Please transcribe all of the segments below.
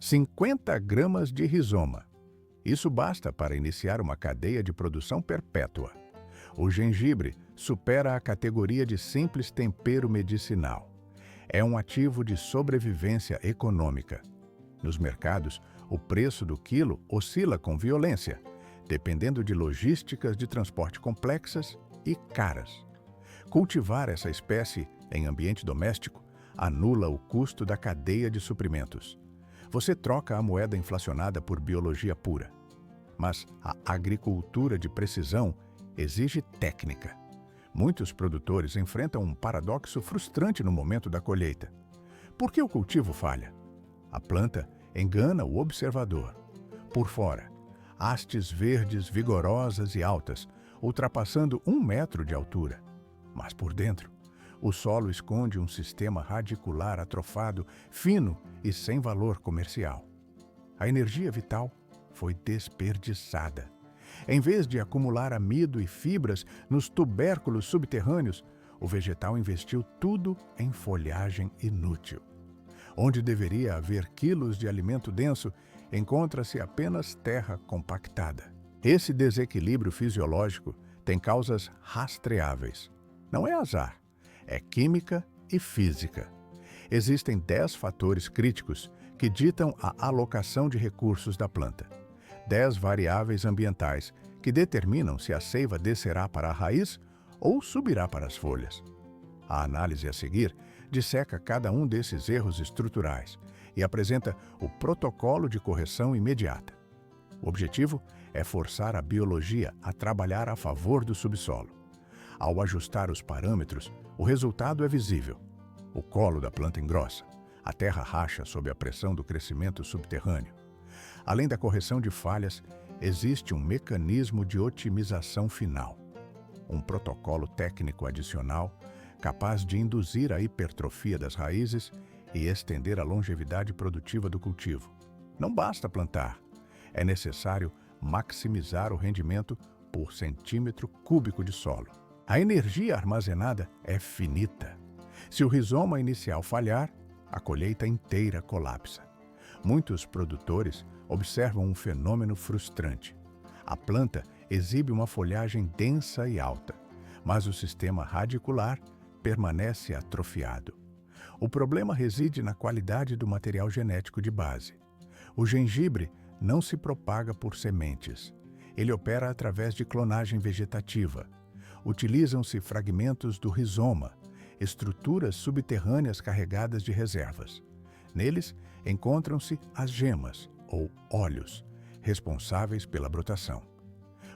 50 gramas de rizoma. Isso basta para iniciar uma cadeia de produção perpétua. O gengibre supera a categoria de simples tempero medicinal. É um ativo de sobrevivência econômica. Nos mercados, o preço do quilo oscila com violência, dependendo de logísticas de transporte complexas e caras. Cultivar essa espécie em ambiente doméstico anula o custo da cadeia de suprimentos. Você troca a moeda inflacionada por biologia pura. Mas a agricultura de precisão exige técnica. Muitos produtores enfrentam um paradoxo frustrante no momento da colheita. Por que o cultivo falha? A planta engana o observador. Por fora, hastes verdes vigorosas e altas, ultrapassando 1 metro de altura. Mas por dentro, o solo esconde um sistema radicular atrofado, fino e sem valor comercial. A energia vital foi desperdiçada. Em vez de acumular amido e fibras nos tubérculos subterrâneos, o vegetal investiu tudo em folhagem inútil. Onde deveria haver quilos de alimento denso, encontra-se apenas terra compactada. Esse desequilíbrio fisiológico tem causas rastreáveis. Não é azar, é química e física. Existem 10 fatores críticos que ditam a alocação de recursos da planta. 10 variáveis ambientais que determinam se a seiva descerá para a raiz ou subirá para as folhas. A análise a seguir disseca cada um desses erros estruturais e apresenta o protocolo de correção imediata. O objetivo é forçar a biologia a trabalhar a favor do subsolo. Ao ajustar os parâmetros, o resultado é visível. O colo da planta engrossa, a terra racha sob a pressão do crescimento subterrâneo. Além da correção de falhas, existe um mecanismo de otimização final. Um protocolo técnico adicional capaz de induzir a hipertrofia das raízes e estender a longevidade produtiva do cultivo. Não basta plantar, é necessário maximizar o rendimento por centímetro cúbico de solo. A energia armazenada é finita. Se o rizoma inicial falhar, a colheita inteira colapsa. Muitos produtores observam um fenômeno frustrante. A planta exibe uma folhagem densa e alta, mas o sistema radicular permanece atrofiado. O problema reside na qualidade do material genético de base. O gengibre não se propaga por sementes. Ele opera através de clonagem vegetativa. Utilizam-se fragmentos do rizoma, estruturas subterrâneas carregadas de reservas. Neles encontram-se as gemas, ou óleos, responsáveis pela brotação.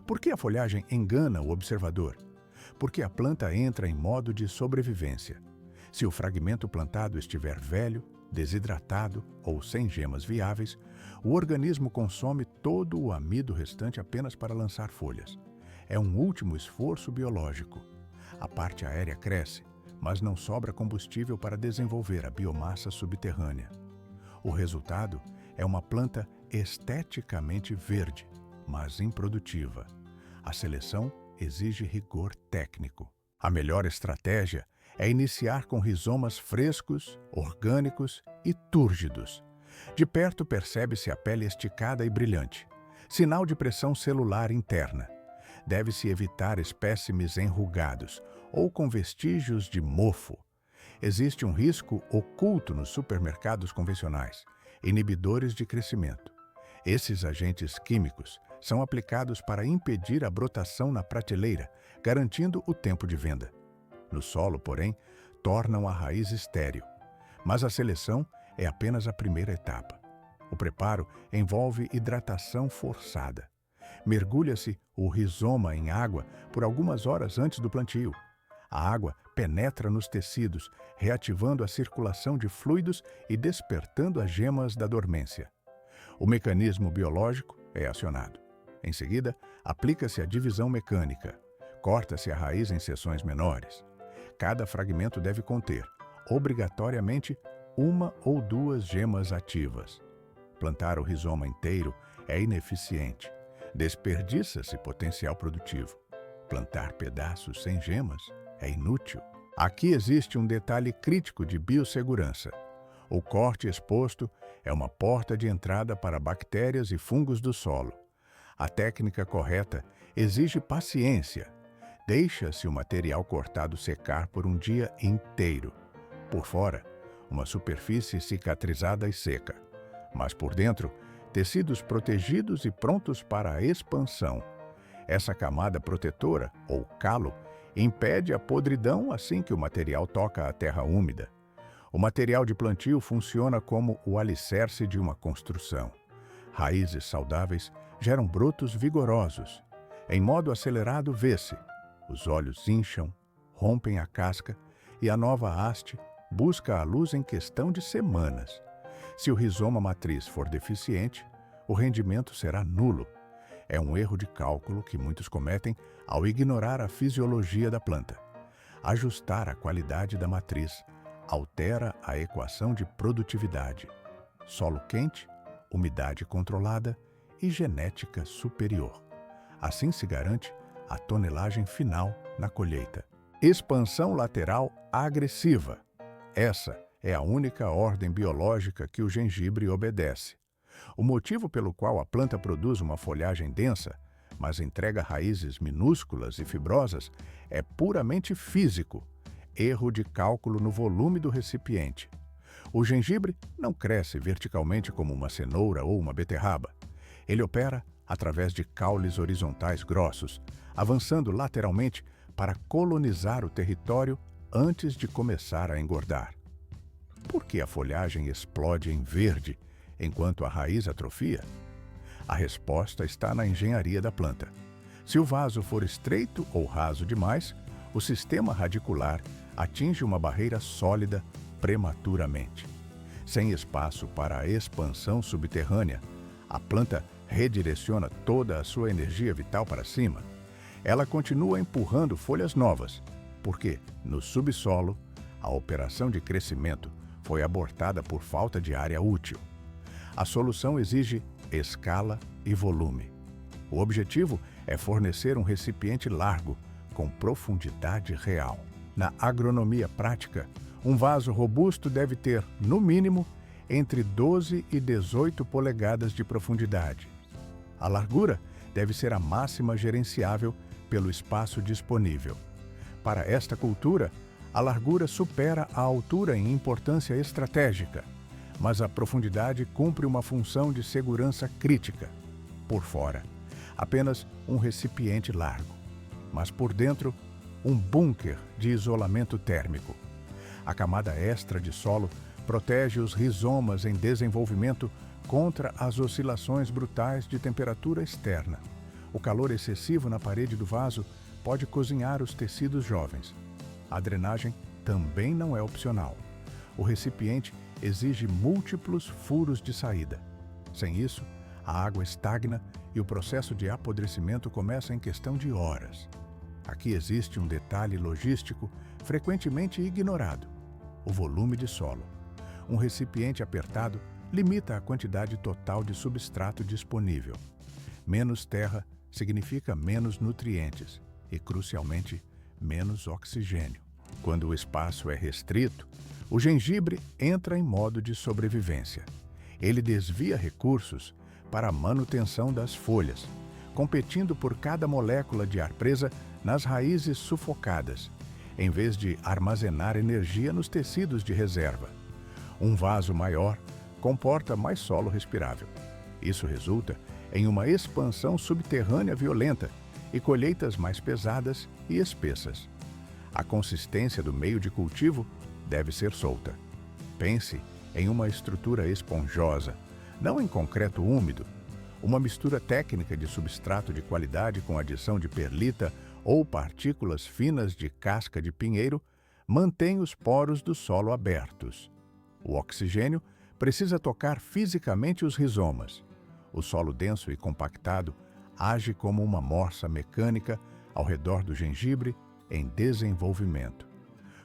Por que a folhagem engana o observador? Porque a planta entra em modo de sobrevivência. Se o fragmento plantado estiver velho, desidratado ou sem gemas viáveis, o organismo consome todo o amido restante apenas para lançar folhas. É um último esforço biológico. A parte aérea cresce, mas não sobra combustível para desenvolver a biomassa subterrânea. O resultado é uma planta esteticamente verde, mas improdutiva. A seleção exige rigor técnico. A melhor estratégia é iniciar com rizomas frescos, orgânicos e túrgidos. De perto percebe-se a pele esticada e brilhante, sinal de pressão celular interna. Deve-se evitar espécimes enrugados ou com vestígios de mofo. Existe um risco oculto nos supermercados convencionais, inibidores de crescimento. Esses agentes químicos são aplicados para impedir a brotação na prateleira, garantindo o tempo de venda. No solo, porém, tornam a raiz estéril. Mas a seleção é apenas a primeira etapa. O preparo envolve hidratação forçada. Mergulha-se o rizoma em água por algumas horas antes do plantio. A água penetra nos tecidos, reativando a circulação de fluidos e despertando as gemas da dormência. O mecanismo biológico é acionado. Em seguida, aplica-se a divisão mecânica. Corta-se a raiz em seções menores. Cada fragmento deve conter, obrigatoriamente, 1 ou 2 gemas ativas. Plantar o rizoma inteiro é ineficiente. Desperdiça-se potencial produtivo. Plantar pedaços sem gemas é inútil. Aqui existe um detalhe crítico de biossegurança. O corte exposto É uma porta de entrada para bactérias e fungos do solo. A técnica correta exige paciência. Deixa-se o material cortado secar por um dia inteiro. Por fora, uma superfície cicatrizada e seca. Mas por dentro, tecidos protegidos e prontos para a expansão. Essa camada protetora, ou calo, impede a podridão assim que o material toca a terra úmida. O material de plantio funciona como o alicerce de uma construção. Raízes saudáveis geram brotos vigorosos. Em modo acelerado, vê-se. Os olhos incham, rompem a casca e a nova haste busca a luz em questão de semanas. Se o rizoma matriz for deficiente, o rendimento será nulo. É um erro de cálculo que muitos cometem ao ignorar a fisiologia da planta. Ajustar a qualidade da matriz altera a equação de produtividade. Solo quente, umidade controlada e genética superior. Assim se garante a tonelagem final na colheita. Expansão lateral agressiva. Essa é a única ordem biológica que o gengibre obedece. O motivo pelo qual a planta produz uma folhagem densa, mas entrega raízes minúsculas e fibrosas, é puramente físico. Erro de cálculo no volume do recipiente. O gengibre não cresce verticalmente como uma cenoura ou uma beterraba. Ele opera através de caules horizontais grossos, avançando lateralmente para colonizar o território antes de começar a engordar. Por que a folhagem explode em verde enquanto a raiz atrofia? A resposta está na engenharia da planta. Se o vaso for estreito ou raso demais, o sistema radicular atinge uma barreira sólida prematuramente. Sem espaço para a expansão subterrânea, a planta redireciona toda a sua energia vital para cima. Ela continua empurrando folhas novas, porque, no subsolo, a operação de crescimento foi abortada por falta de área útil. A solução exige escala e volume. O objetivo é fornecer um recipiente largo, com profundidade real. Na agronomia prática, um vaso robusto deve ter, no mínimo, entre 12 e 18 polegadas de profundidade. A largura deve ser a máxima gerenciável pelo espaço disponível. Para esta cultura, a largura supera a altura em importância estratégica, mas a profundidade cumpre uma função de segurança crítica. Por fora, apenas um recipiente largo, mas por dentro, um bunker de isolamento térmico. A camada extra de solo protege os rizomas em desenvolvimento contra as oscilações brutais de temperatura externa. O calor excessivo na parede do vaso pode cozinhar os tecidos jovens. A drenagem também não é opcional. O recipiente exige múltiplos furos de saída. Sem isso, a água estagna e o processo de apodrecimento começa em questão de horas. Aqui existe um detalhe logístico frequentemente ignorado: o volume de solo. Um recipiente apertado limita a quantidade total de substrato disponível. Menos terra significa menos nutrientes e, crucialmente, menos oxigênio. Quando o espaço é restrito, o gengibre entra em modo de sobrevivência. Ele desvia recursos para a manutenção das folhas, competindo por cada molécula de ar presa nas raízes sufocadas, em vez de armazenar energia nos tecidos de reserva. Um vaso maior comporta mais solo respirável. Isso resulta em uma expansão subterrânea violenta e colheitas mais pesadas e espessas. A consistência do meio de cultivo deve ser solta. Pense em uma estrutura esponjosa, não em concreto úmido. Uma mistura técnica de substrato de qualidade com adição de perlita ou partículas finas de casca de pinheiro mantém os poros do solo abertos. O oxigênio precisa tocar fisicamente os rizomas. O solo denso e compactado age como uma morsa mecânica ao redor do gengibre em desenvolvimento.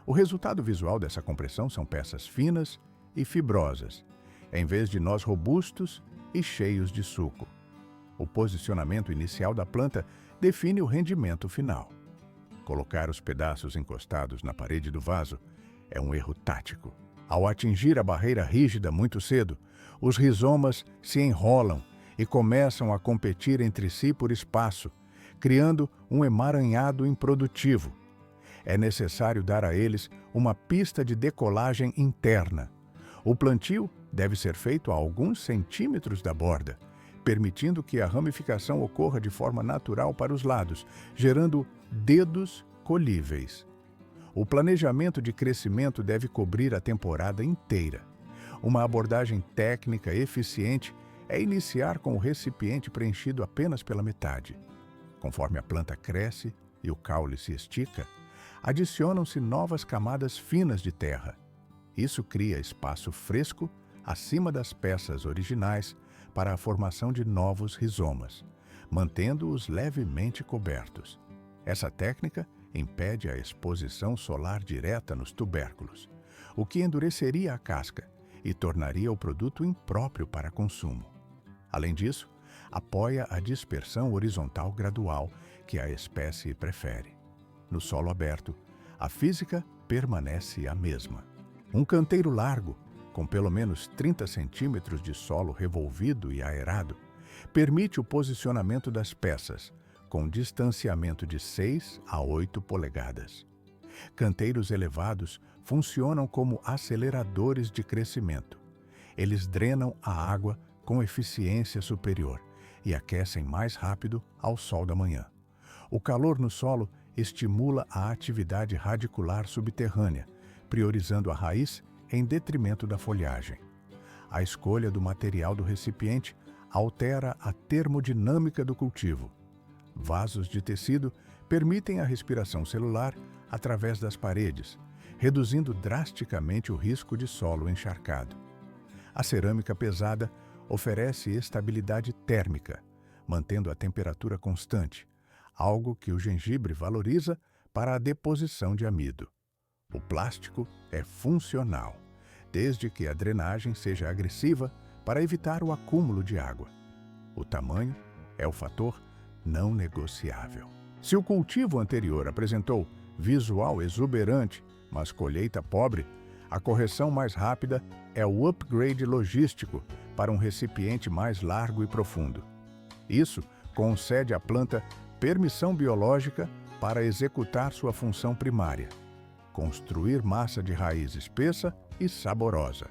O resultado visual dessa compressão são peças finas e fibrosas, em vez de nós robustos e cheios de suco. O posicionamento inicial da planta define o rendimento final. Colocar os pedaços encostados na parede do vaso é um erro tático. Ao atingir a barreira rígida muito cedo, os rizomas se enrolam e começam a competir entre si por espaço, criando um emaranhado improdutivo. É necessário dar a eles uma pista de decolagem interna. O plantio deve ser feito a alguns centímetros da borda, permitindo que a ramificação ocorra de forma natural para os lados, gerando dedos colhíveis. O planejamento de crescimento deve cobrir a temporada inteira. Uma abordagem técnica eficiente é iniciar com o recipiente preenchido apenas pela metade. Conforme a planta cresce e o caule se estica, adicionam-se novas camadas finas de terra. Isso cria espaço fresco acima das peças originais para a formação de novos rizomas, mantendo-os levemente cobertos. Essa técnica impede a exposição solar direta nos tubérculos, o que endureceria a casca e tornaria o produto impróprio para consumo. Além disso, apoia a dispersão horizontal gradual que a espécie prefere. No solo aberto, a física permanece a mesma. Um canteiro largo, com pelo menos 30 centímetros de solo revolvido e aerado, permite o posicionamento das peças, com distanciamento de 6 a 8 polegadas. Canteiros elevados funcionam como aceleradores de crescimento. Eles drenam a água com eficiência superior e aquecem mais rápido ao sol da manhã. O calor no solo estimula a atividade radicular subterrânea, priorizando a raiz em detrimento da folhagem. A escolha do material do recipiente altera a termodinâmica do cultivo. Vasos de tecido permitem a respiração celular através das paredes, reduzindo drasticamente o risco de solo encharcado. A cerâmica pesada oferece estabilidade térmica, mantendo a temperatura constante, algo que o gengibre valoriza para a deposição de amido. O plástico é funcional, desde que a drenagem seja agressiva para evitar o acúmulo de água. O tamanho é o fator não negociável. Se o cultivo anterior apresentou visual exuberante, mas colheita pobre, a correção mais rápida é o upgrade logístico para um recipiente mais largo e profundo. Isso concede à planta permissão biológica para executar sua função primária: construir massa de raiz espessa e saborosa.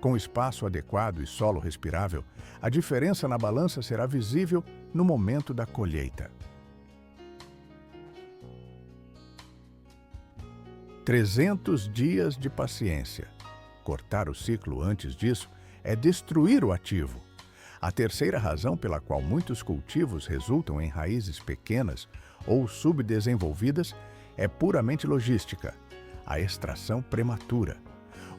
Com espaço adequado e solo respirável, a diferença na balança será visível no momento da colheita. 300 dias de paciência. Cortar o ciclo antes disso é destruir o ativo. A terceira razão pela qual muitos cultivos resultam em raízes pequenas ou subdesenvolvidas é puramente logística: a extração prematura.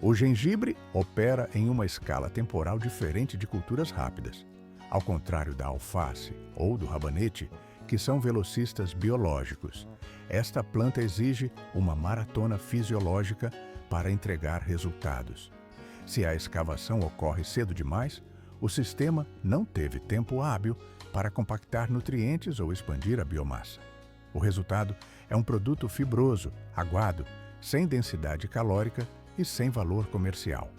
O gengibre opera em uma escala temporal diferente de culturas rápidas. Ao contrário da alface ou do rabanete, que são velocistas biológicos, esta planta exige uma maratona fisiológica para entregar resultados. Se a escavação ocorre cedo demais, o sistema não teve tempo hábil para compactar nutrientes ou expandir a biomassa. O resultado é um produto fibroso, aguado, sem densidade calórica e sem valor comercial.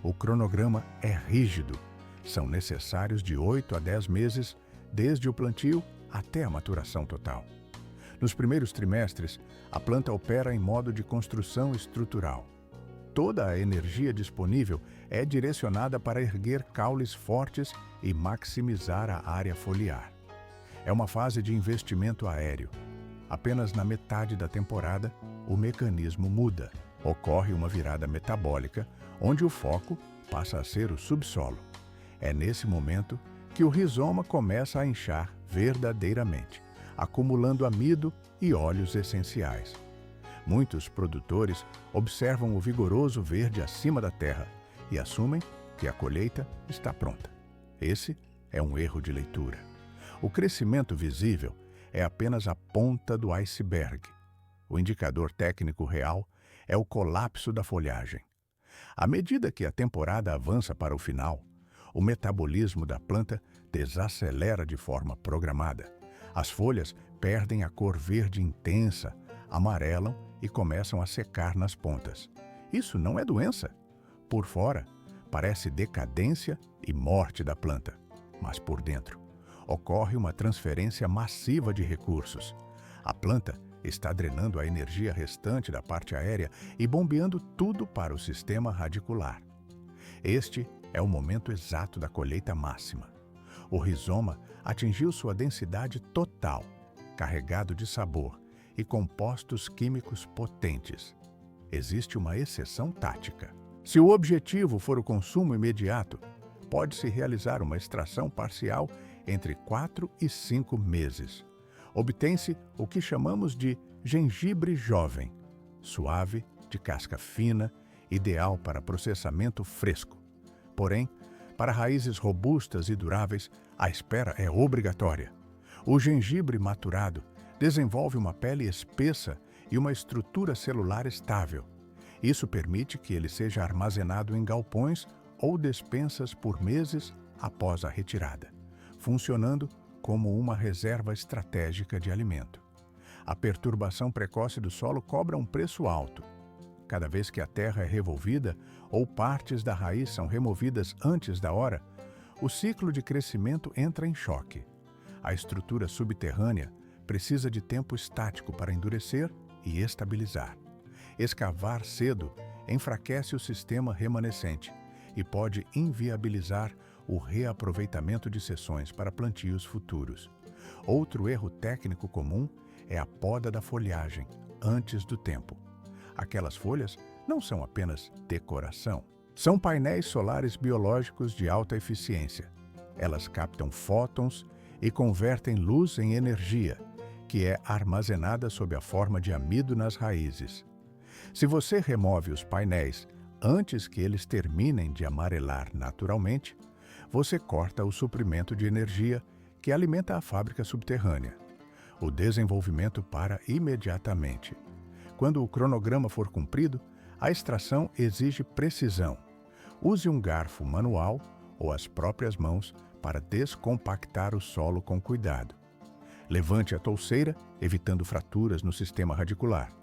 O cronograma é rígido. São necessários de 8 a 10 meses, desde o plantio até a maturação total. Nos primeiros trimestres, a planta opera em modo de construção estrutural. Toda a energia disponível é direcionada para erguer caules fortes e maximizar a área foliar. É uma fase de investimento aéreo. Apenas na metade da temporada, o mecanismo muda. Ocorre uma virada metabólica, onde o foco passa a ser o subsolo. É nesse momento que o rizoma começa a inchar verdadeiramente, acumulando amido e óleos essenciais. Muitos produtores observam o vigoroso verde acima da terra e assumem que a colheita está pronta. Esse é um erro de leitura. O crescimento visível é apenas a ponta do iceberg. O indicador técnico real é o colapso da folhagem. À medida que a temporada avança para o final, o metabolismo da planta desacelera de forma programada. As folhas perdem a cor verde intensa, amarelam e começam a secar nas pontas. Isso não é doença. Por fora, parece decadência e morte da planta, mas por dentro, ocorre uma transferência massiva de recursos. A planta está drenando a energia restante da parte aérea e bombeando tudo para o sistema radicular. Este é o momento exato da colheita máxima. O rizoma atingiu sua densidade total, carregado de sabor e compostos químicos potentes. Existe uma exceção tática. Se o objetivo for o consumo imediato, pode-se realizar uma extração parcial entre 4 e 5 meses. Obtém-se o que chamamos de gengibre jovem, suave, de casca fina, ideal para processamento fresco. Porém, para raízes robustas e duráveis, a espera é obrigatória. O gengibre maturado desenvolve uma pele espessa e uma estrutura celular estável. Isso permite que ele seja armazenado em galpões ou despensas por meses após a retirada, funcionando como uma reserva estratégica de alimento. A perturbação precoce do solo cobra um preço alto. Cada vez que a terra é revolvida ou partes da raiz são removidas antes da hora, o ciclo de crescimento entra em choque. A estrutura subterrânea precisa de tempo estático para endurecer e estabilizar. Escavar cedo enfraquece o sistema remanescente e pode inviabilizar o reaproveitamento de seções para plantios futuros. Outro erro técnico comum é a poda da folhagem antes do tempo. Aquelas folhas não são apenas decoração. São painéis solares biológicos de alta eficiência. Elas captam fótons e convertem luz em energia, que é armazenada sob a forma de amido nas raízes. Se você remove os painéis antes que eles terminem de amarelar naturalmente, você corta o suprimento de energia que alimenta a fábrica subterrânea. O desenvolvimento para imediatamente. Quando o cronograma for cumprido, a extração exige precisão. Use um garfo manual ou as próprias mãos para descompactar o solo com cuidado. Levante a touceira, evitando fraturas no sistema radicular.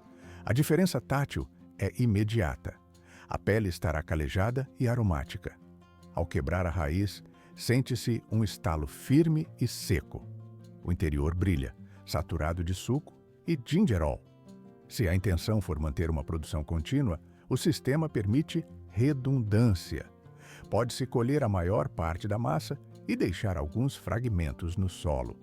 A diferença tátil é imediata. A pele estará calejada e aromática. Ao quebrar a raiz, sente-se um estalo firme e seco. O interior brilha, saturado de suco e gingerol. Se a intenção for manter uma produção contínua, o sistema permite redundância. Pode-se colher a maior parte da massa e deixar alguns fragmentos no solo.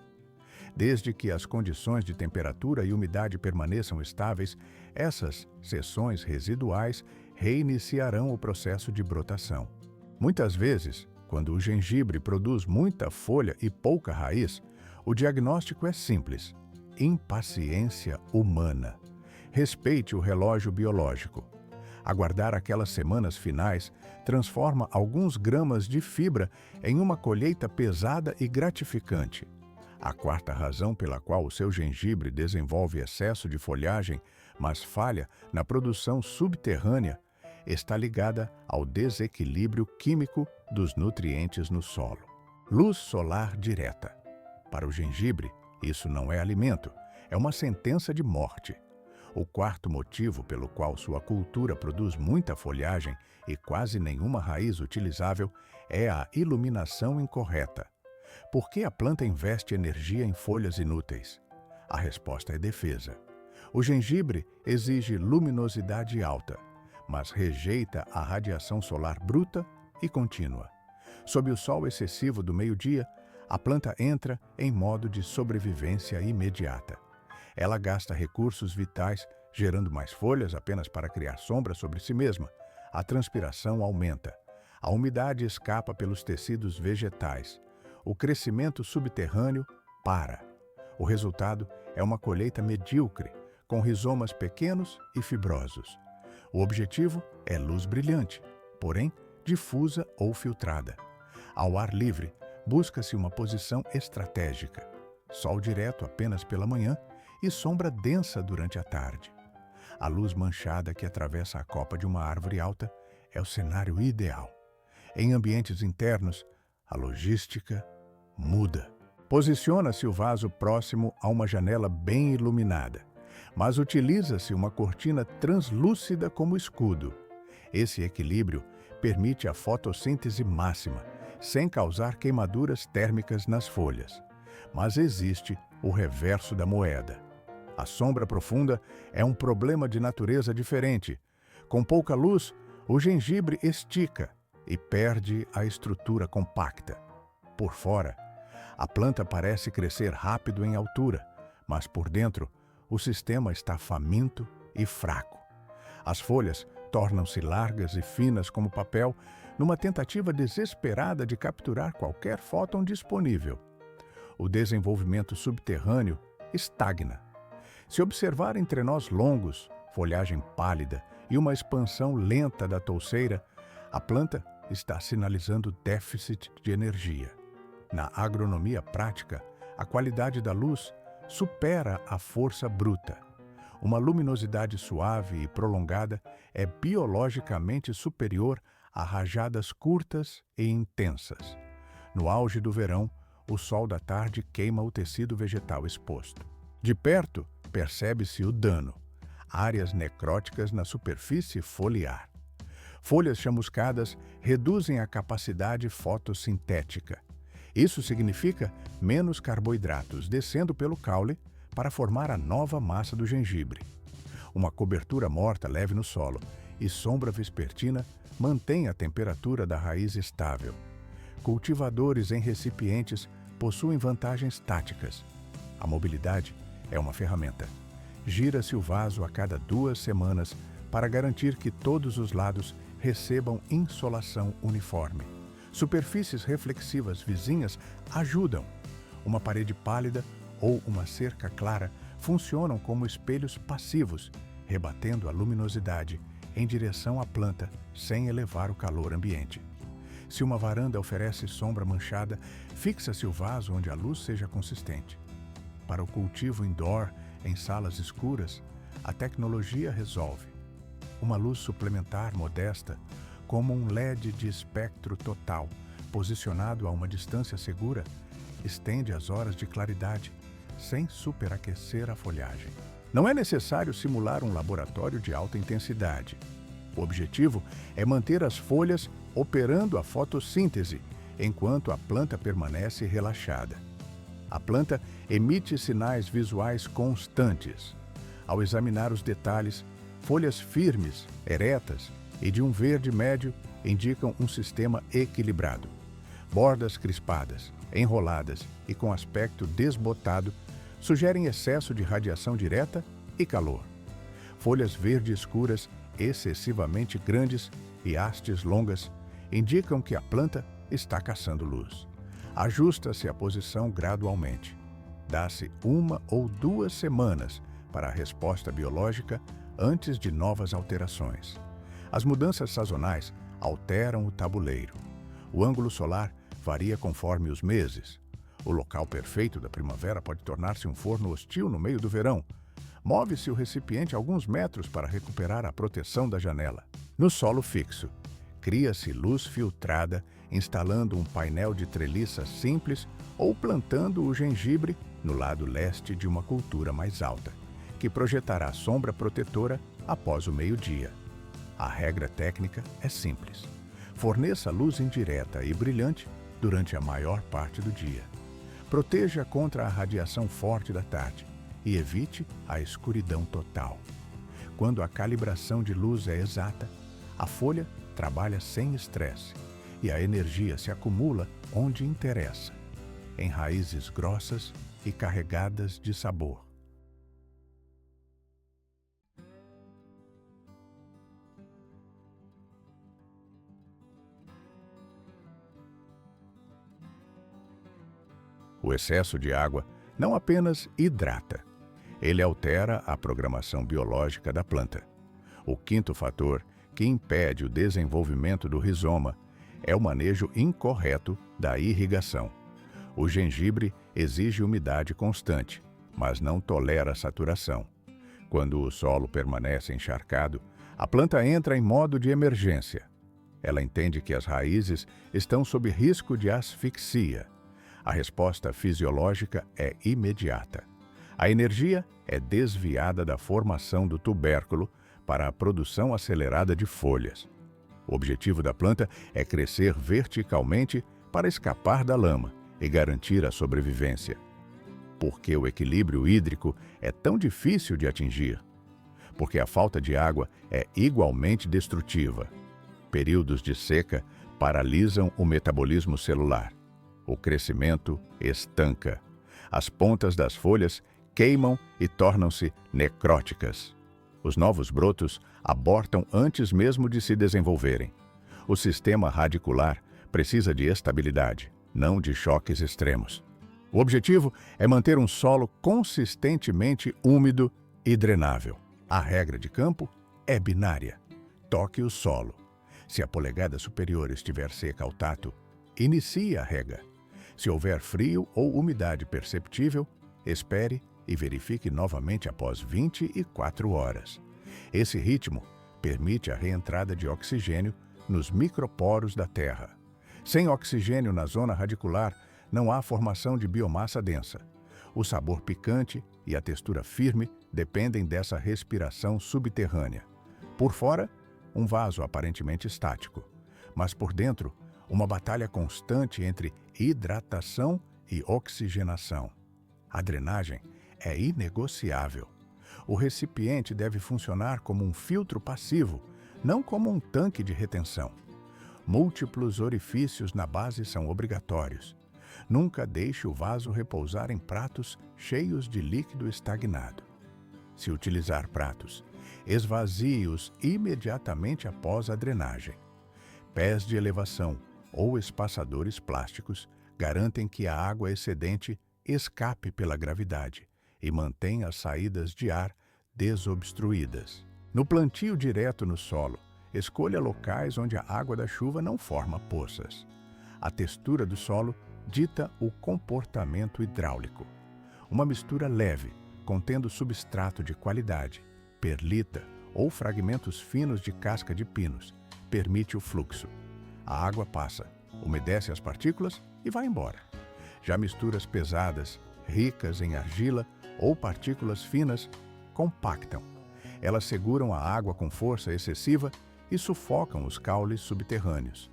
Desde que as condições de temperatura e umidade permaneçam estáveis, essas seções residuais reiniciarão o processo de brotação. Muitas vezes, quando o gengibre produz muita folha e pouca raiz, o diagnóstico é simples: impaciência humana. Respeite o relógio biológico. Aguardar aquelas semanas finais transforma alguns gramas de fibra em uma colheita pesada e gratificante. A quarta razão pela qual o seu gengibre desenvolve excesso de folhagem, mas falha na produção subterrânea, está ligada ao desequilíbrio químico dos nutrientes no solo. Luz solar direta. Para o gengibre, isso não é alimento, é uma sentença de morte. O quarto motivo pelo qual sua cultura produz muita folhagem e quase nenhuma raiz utilizável é a iluminação incorreta. Por que a planta investe energia em folhas inúteis? A resposta é defesa. O gengibre exige luminosidade alta, mas rejeita a radiação solar bruta e contínua. Sob o sol excessivo do meio-dia, a planta entra em modo de sobrevivência imediata. Ela gasta recursos vitais, gerando mais folhas apenas para criar sombra sobre si mesma. A transpiração aumenta. A umidade escapa pelos tecidos vegetais. O crescimento subterrâneo para. O resultado é uma colheita medíocre, com rizomas pequenos e fibrosos. O objetivo é luz brilhante, porém difusa ou filtrada. Ao ar livre, busca-se uma posição estratégica. Sol direto apenas pela manhã e sombra densa durante a tarde. A luz manchada que atravessa a copa de uma árvore alta é o cenário ideal. Em ambientes internos, a logística muda. Posiciona-se o vaso próximo a uma janela bem iluminada, mas utiliza-se uma cortina translúcida como escudo. Esse equilíbrio permite a fotossíntese máxima, sem causar queimaduras térmicas nas folhas. Mas existe o reverso da moeda. A sombra profunda é um problema de natureza diferente. Com pouca luz, o gengibre estica e perde a estrutura compacta. Por fora, a planta parece crescer rápido em altura, mas por dentro, o sistema está faminto e fraco. As folhas tornam-se largas e finas como papel, numa tentativa desesperada de capturar qualquer fóton disponível. O desenvolvimento subterrâneo estagna. Se observar entrenós longos, folhagem pálida e uma expansão lenta da touceira, a planta está sinalizando déficit de energia. Na agronomia prática, a qualidade da luz supera a força bruta. Uma luminosidade suave e prolongada é biologicamente superior a rajadas curtas e intensas. No auge do verão, o sol da tarde queima o tecido vegetal exposto. De perto, percebe-se o dano: áreas necróticas na superfície foliar. Folhas chamuscadas reduzem a capacidade fotossintética. Isso significa menos carboidratos descendo pelo caule para formar a nova massa do gengibre. Uma cobertura morta leve no solo e sombra vespertina mantém a temperatura da raiz estável. Cultivadores em recipientes possuem vantagens táticas. A mobilidade é uma ferramenta. Gira-se o vaso a cada 2 semanas para garantir que todos os lados recebam insolação uniforme. Superfícies reflexivas vizinhas ajudam. Uma parede pálida ou uma cerca clara funcionam como espelhos passivos, rebatendo a luminosidade em direção à planta sem elevar o calor ambiente. Se uma varanda oferece sombra manchada, fixa-se o vaso onde a luz seja consistente. Para o cultivo indoor, em salas escuras, a tecnologia resolve. Uma luz suplementar modesta, como um LED de espectro total, posicionado a uma distância segura, estende as horas de claridade, sem superaquecer a folhagem. Não é necessário simular um laboratório de alta intensidade. O objetivo é manter as folhas operando a fotossíntese, enquanto a planta permanece relaxada. A planta emite sinais visuais constantes. Ao examinar os detalhes, folhas firmes, eretas e de um verde médio indicam um sistema equilibrado. Bordas crispadas, enroladas e com aspecto desbotado sugerem excesso de radiação direta e calor. Folhas verde escuras, excessivamente grandes e hastes longas indicam que a planta está caçando luz. Ajusta-se a posição gradualmente. Dá-se 1 ou 2 semanas para a resposta biológica antes de novas alterações. As mudanças sazonais alteram o tabuleiro. O ângulo solar varia conforme os meses. O local perfeito da primavera pode tornar-se um forno hostil no meio do verão. Move-se o recipiente alguns metros para recuperar a proteção da janela. No solo fixo, cria-se luz filtrada, instalando um painel de treliça simples ou plantando o gengibre no lado leste de uma cultura mais alta, que projetará sombra protetora após o meio-dia. A regra técnica é simples. Forneça luz indireta e brilhante durante a maior parte do dia. Proteja contra a radiação forte da tarde e evite a escuridão total. Quando a calibração de luz é exata, a folha trabalha sem estresse e a energia se acumula onde interessa, em raízes grossas e carregadas de sabor. O excesso de água não apenas hidrata, ele altera a programação biológica da planta. O quinto fator que impede o desenvolvimento do rizoma é o manejo incorreto da irrigação. O gengibre exige umidade constante, mas não tolera saturação. Quando o solo permanece encharcado, a planta entra em modo de emergência. Ela entende que as raízes estão sob risco de asfixia. A resposta fisiológica é imediata. A energia é desviada da formação do tubérculo para a produção acelerada de folhas. O objetivo da planta é crescer verticalmente para escapar da lama e garantir a sobrevivência. Por que o equilíbrio hídrico é tão difícil de atingir? Porque a falta de água é igualmente destrutiva. Períodos de seca paralisam o metabolismo celular. O crescimento estanca. As pontas das folhas queimam e tornam-se necróticas. Os novos brotos abortam antes mesmo de se desenvolverem. O sistema radicular precisa de estabilidade, não de choques extremos. O objetivo é manter um solo consistentemente úmido e drenável. A regra de campo é binária. Toque o solo. Se a polegada superior estiver seca ao tato, inicie a rega. Se houver frio ou umidade perceptível, espere e verifique novamente após 24 horas. Esse ritmo permite a reentrada de oxigênio nos microporos da terra. Sem oxigênio na zona radicular, não há formação de biomassa densa. O sabor picante e a textura firme dependem dessa respiração subterrânea. Por fora, um vaso aparentemente estático, mas por dentro, uma batalha constante entre hidratação e oxigenação. A drenagem é inegociável. O recipiente deve funcionar como um filtro passivo, não como um tanque de retenção. Múltiplos orifícios na base são obrigatórios. Nunca deixe o vaso repousar em pratos cheios de líquido estagnado. Se utilizar pratos, esvazie-os imediatamente após a drenagem. Pés de elevação ou espaçadores plásticos garantem que a água excedente escape pela gravidade e mantenha as saídas de ar desobstruídas. No plantio direto no solo, escolha locais onde a água da chuva não forma poças. A textura do solo dita o comportamento hidráulico. Uma mistura leve, contendo substrato de qualidade, perlita ou fragmentos finos de casca de pinos, permite o fluxo. A água passa, umedece as partículas e vai embora. Já misturas pesadas, ricas em argila ou partículas finas, compactam. Elas seguram a água com força excessiva e sufocam os caules subterrâneos.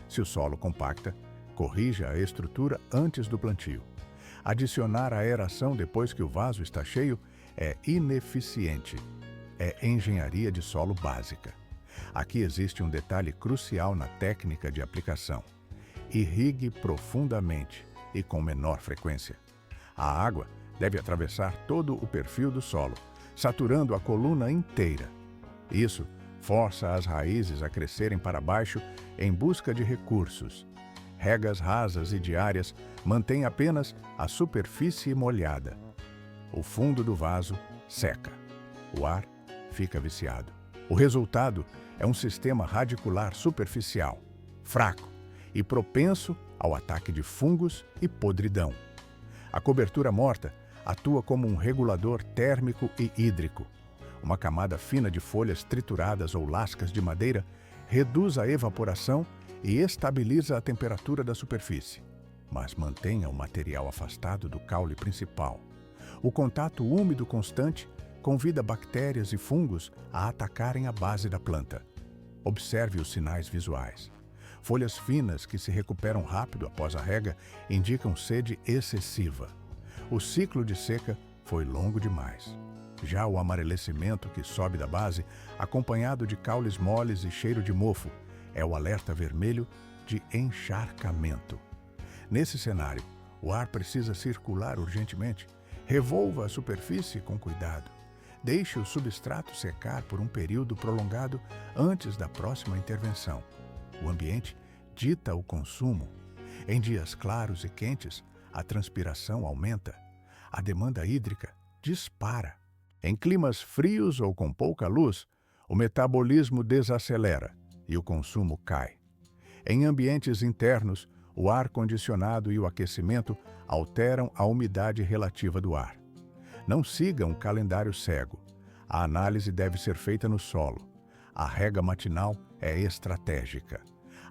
Se o solo compacta, corrija a estrutura antes do plantio. Adicionar aeração depois que o vaso está cheio é ineficiente. É engenharia de solo básica. Aqui existe um detalhe crucial na técnica de aplicação. Irrigue profundamente e com menor frequência. A água deve atravessar todo o perfil do solo, saturando a coluna inteira. Isso força as raízes a crescerem para baixo em busca de recursos. Regas rasas e diárias mantêm apenas a superfície molhada. O fundo do vaso seca. O ar fica viciado. O resultado é um sistema radicular superficial, fraco e propenso ao ataque de fungos e podridão. A cobertura morta atua como um regulador térmico e hídrico. Uma camada fina de folhas trituradas ou lascas de madeira reduz a evaporação e estabiliza a temperatura da superfície, mas mantenha o material afastado do caule principal. O contato úmido constante convida bactérias e fungos a atacarem a base da planta. Observe os sinais visuais. Folhas finas que se recuperam rápido após a rega indicam sede excessiva. O ciclo de seca foi longo demais. Já o amarelecimento que sobe da base, acompanhado de caules moles e cheiro de mofo, é o alerta vermelho de encharcamento. Nesse cenário, o ar precisa circular urgentemente. Revolva a superfície com cuidado. Deixe o substrato secar por um período prolongado antes da próxima intervenção. O ambiente dita o consumo. Em dias claros e quentes, a transpiração aumenta. A demanda hídrica dispara. Em climas frios ou com pouca luz, o metabolismo desacelera e o consumo cai. Em ambientes internos, o ar-condicionado e o aquecimento alteram a umidade relativa do ar. Não siga um calendário cego. A análise deve ser feita no solo. A rega matinal é estratégica.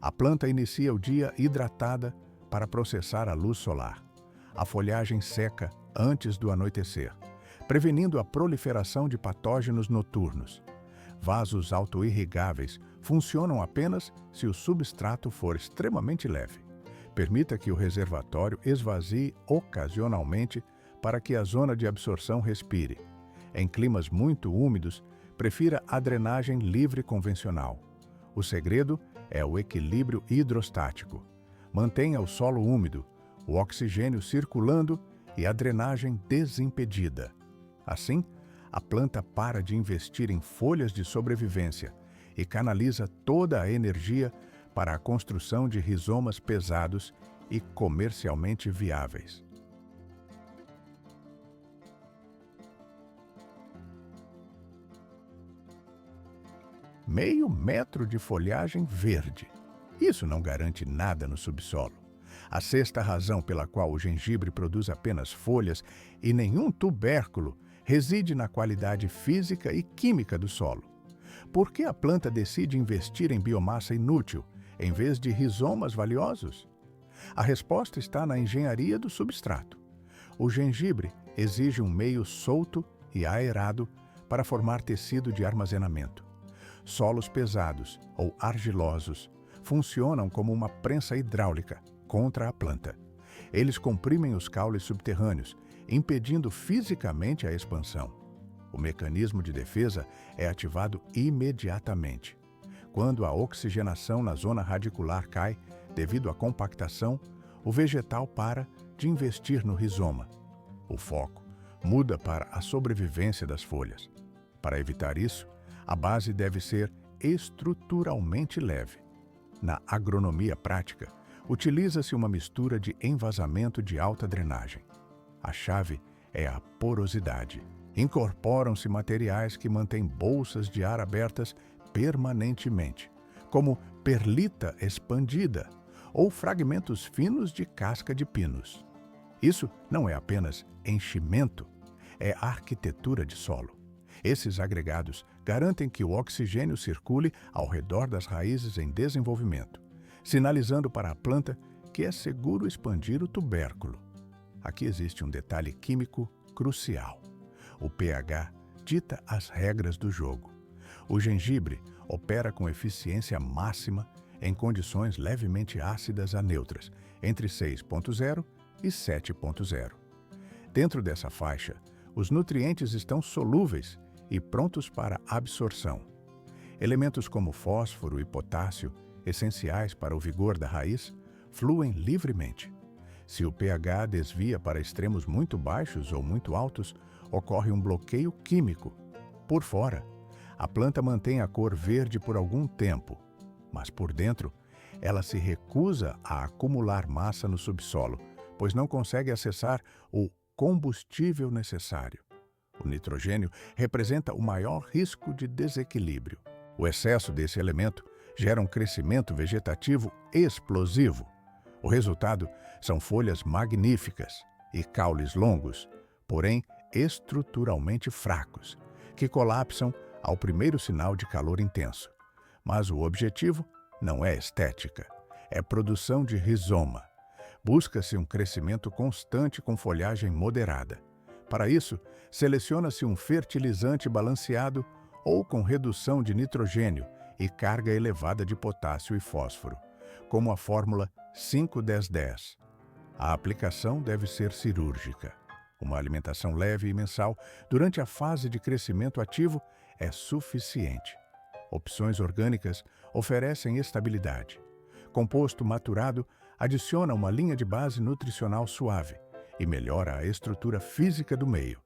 A planta inicia o dia hidratada para processar a luz solar. A folhagem seca antes do anoitecer, prevenindo a proliferação de patógenos noturnos. Vasos autoirrigáveis funcionam apenas se o substrato for extremamente leve. Permita que o reservatório esvazie ocasionalmente para que a zona de absorção respire. Em climas muito úmidos, prefira a drenagem livre convencional. O segredo é o equilíbrio hidrostático. Mantenha o solo úmido, o oxigênio circulando e a drenagem desimpedida. Assim, a planta para de investir em folhas de sobrevivência e canaliza toda a energia para a construção de rizomas pesados e comercialmente viáveis. Meio metro de folhagem verde. Isso não garante nada no subsolo. A sexta razão pela qual o gengibre produz apenas folhas e nenhum tubérculo reside na qualidade física e química do solo. Por que a planta decide investir em biomassa inútil, em vez de rizomas valiosos? A resposta está na engenharia do substrato. O gengibre exige um meio solto e aerado para formar tecido de armazenamento. Solos pesados ou argilosos funcionam como uma prensa hidráulica contra a planta. Eles comprimem os caules subterrâneos, impedindo fisicamente a expansão. O mecanismo de defesa é ativado imediatamente. Quando a oxigenação na zona radicular cai, devido à compactação, o vegetal para de investir no rizoma. O foco muda para a sobrevivência das folhas. Para evitar isso, a base deve ser estruturalmente leve. Na agronomia prática, utiliza-se uma mistura de envasamento de alta drenagem. A chave é a porosidade. Incorporam-se materiais que mantêm bolsas de ar abertas permanentemente, como perlita expandida ou fragmentos finos de casca de pinos. Isso não é apenas enchimento, é arquitetura de solo. Esses agregados garantem que o oxigênio circule ao redor das raízes em desenvolvimento, sinalizando para a planta que é seguro expandir o tubérculo. Aqui existe um detalhe químico crucial. O pH dita as regras do jogo. O gengibre opera com eficiência máxima em condições levemente ácidas a neutras, entre 6,0 e 7,0. Dentro dessa faixa, os nutrientes estão solúveis e prontos para absorção. Elementos como fósforo e potássio, essenciais para o vigor da raiz, fluem livremente. Se o pH desvia para extremos muito baixos ou muito altos, ocorre um bloqueio químico. Por fora, a planta mantém a cor verde por algum tempo, mas por dentro, ela se recusa a acumular massa no subsolo, pois não consegue acessar o combustível necessário. O nitrogênio representa o maior risco de desequilíbrio. O excesso desse elemento gera um crescimento vegetativo explosivo. O resultado são folhas magníficas e caules longos, porém estruturalmente fracos, que colapsam ao primeiro sinal de calor intenso. Mas o objetivo não é estética, é produção de rizoma. Busca-se um crescimento constante com folhagem moderada. Para isso, seleciona-se um fertilizante balanceado ou com redução de nitrogênio e carga elevada de potássio e fósforo, como a fórmula 5-10-10. A aplicação deve ser cirúrgica. Uma alimentação leve e mensal durante a fase de crescimento ativo é suficiente. Opções orgânicas oferecem estabilidade. Composto maturado adiciona uma linha de base nutricional suave e melhora a estrutura física do meio.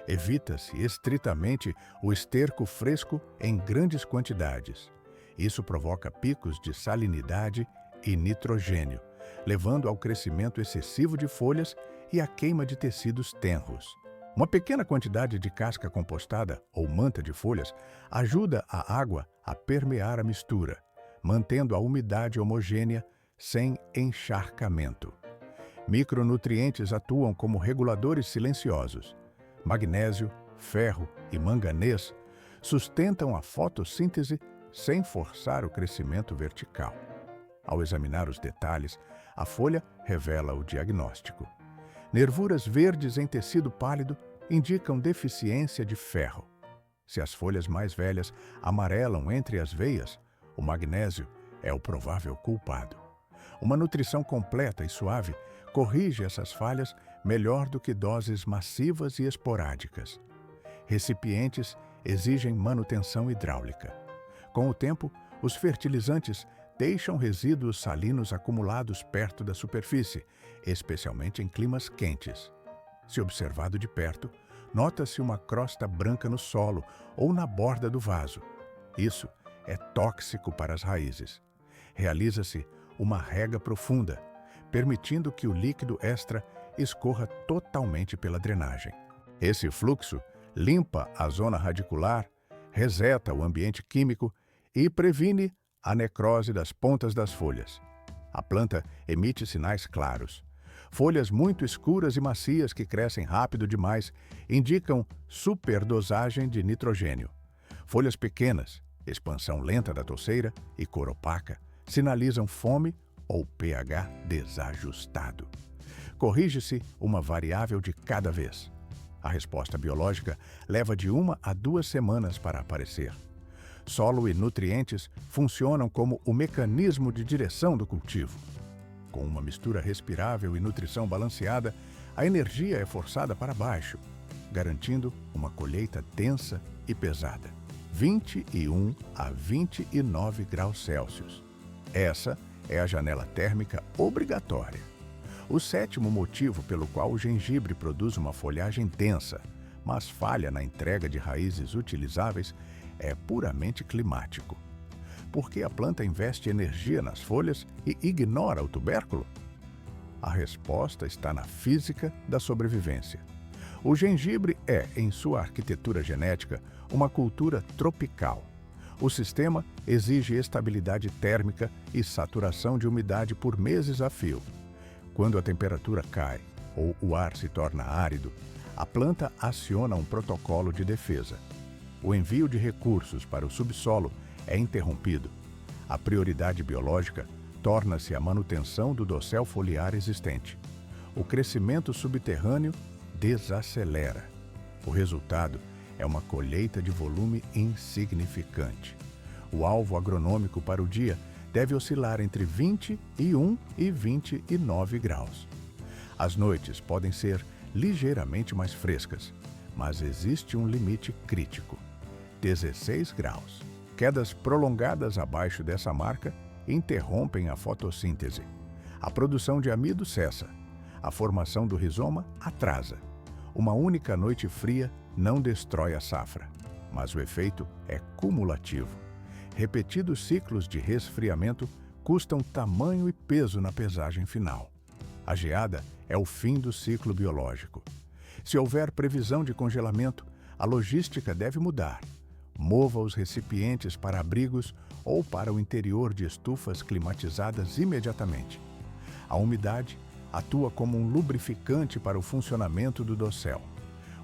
Evita-se estritamente o esterco fresco em grandes quantidades. Isso provoca picos de salinidade e nitrogênio, levando ao crescimento excessivo de folhas e à queima de tecidos tenros. Uma pequena quantidade de casca compostada ou manta de folhas ajuda a água a permear a mistura, mantendo a umidade homogênea sem encharcamento. Micronutrientes atuam como reguladores silenciosos. Magnésio, ferro e manganês sustentam a fotossíntese sem forçar o crescimento vertical. Ao examinar os detalhes, a folha revela o diagnóstico. Nervuras verdes em tecido pálido indicam deficiência de ferro. Se as folhas mais velhas amarelam entre as veias, o magnésio é o provável culpado. Uma nutrição completa e suave corrige essas falhas melhor do que doses massivas e esporádicas. Recipientes exigem manutenção hidráulica. Com o tempo, os fertilizantes deixam resíduos salinos acumulados perto da superfície, especialmente em climas quentes. Se observado de perto, nota-se uma crosta branca no solo ou na borda do vaso. Isso é tóxico para as raízes. Realiza-se uma rega profunda, permitindo que o líquido extra escorra totalmente pela drenagem. Esse fluxo limpa a zona radicular, reseta o ambiente químico e previne a necrose das pontas das folhas. A planta emite sinais claros. Folhas muito escuras e macias que crescem rápido demais indicam superdosagem de nitrogênio. Folhas pequenas, expansão lenta da touceira e cor opaca sinalizam fome ou pH desajustado. Corrige-se uma variável de cada vez. A resposta biológica leva de 1 a 2 semanas para aparecer. Solo e nutrientes funcionam como o mecanismo de direção do cultivo. Com uma mistura respirável e nutrição balanceada, a energia é forçada para baixo, garantindo uma colheita densa e pesada, 21 a 29 graus Celsius. Essa é a janela térmica obrigatória. O 7º motivo pelo qual o gengibre produz uma folhagem densa, mas falha na entrega de raízes utilizáveis, é puramente climático. Por que a planta investe energia nas folhas e ignora o tubérculo? A resposta está na física da sobrevivência. O gengibre é, em sua arquitetura genética, uma cultura tropical. O sistema exige estabilidade térmica e saturação de umidade por meses a fio. Quando a temperatura cai ou o ar se torna árido, a planta aciona um protocolo de defesa. O envio de recursos para o subsolo é interrompido. A prioridade biológica torna-se a manutenção do dossel foliar existente. O crescimento subterrâneo desacelera. O resultado é uma colheita de volume insignificante. O alvo agronômico para o dia deve oscilar entre 21 e 29 graus. As noites podem ser ligeiramente mais frescas, mas existe um limite crítico: 16 graus. Quedas prolongadas abaixo dessa marca interrompem a fotossíntese. A produção de amido cessa. A formação do rizoma atrasa. Uma única noite fria não destrói a safra, mas o efeito é cumulativo. Repetidos ciclos de resfriamento custam tamanho e peso na pesagem final. A geada é o fim do ciclo biológico. Se houver previsão de congelamento, a logística deve mudar. Mova os recipientes para abrigos ou para o interior de estufas climatizadas imediatamente. A umidade atua como um lubrificante para o funcionamento do dossel.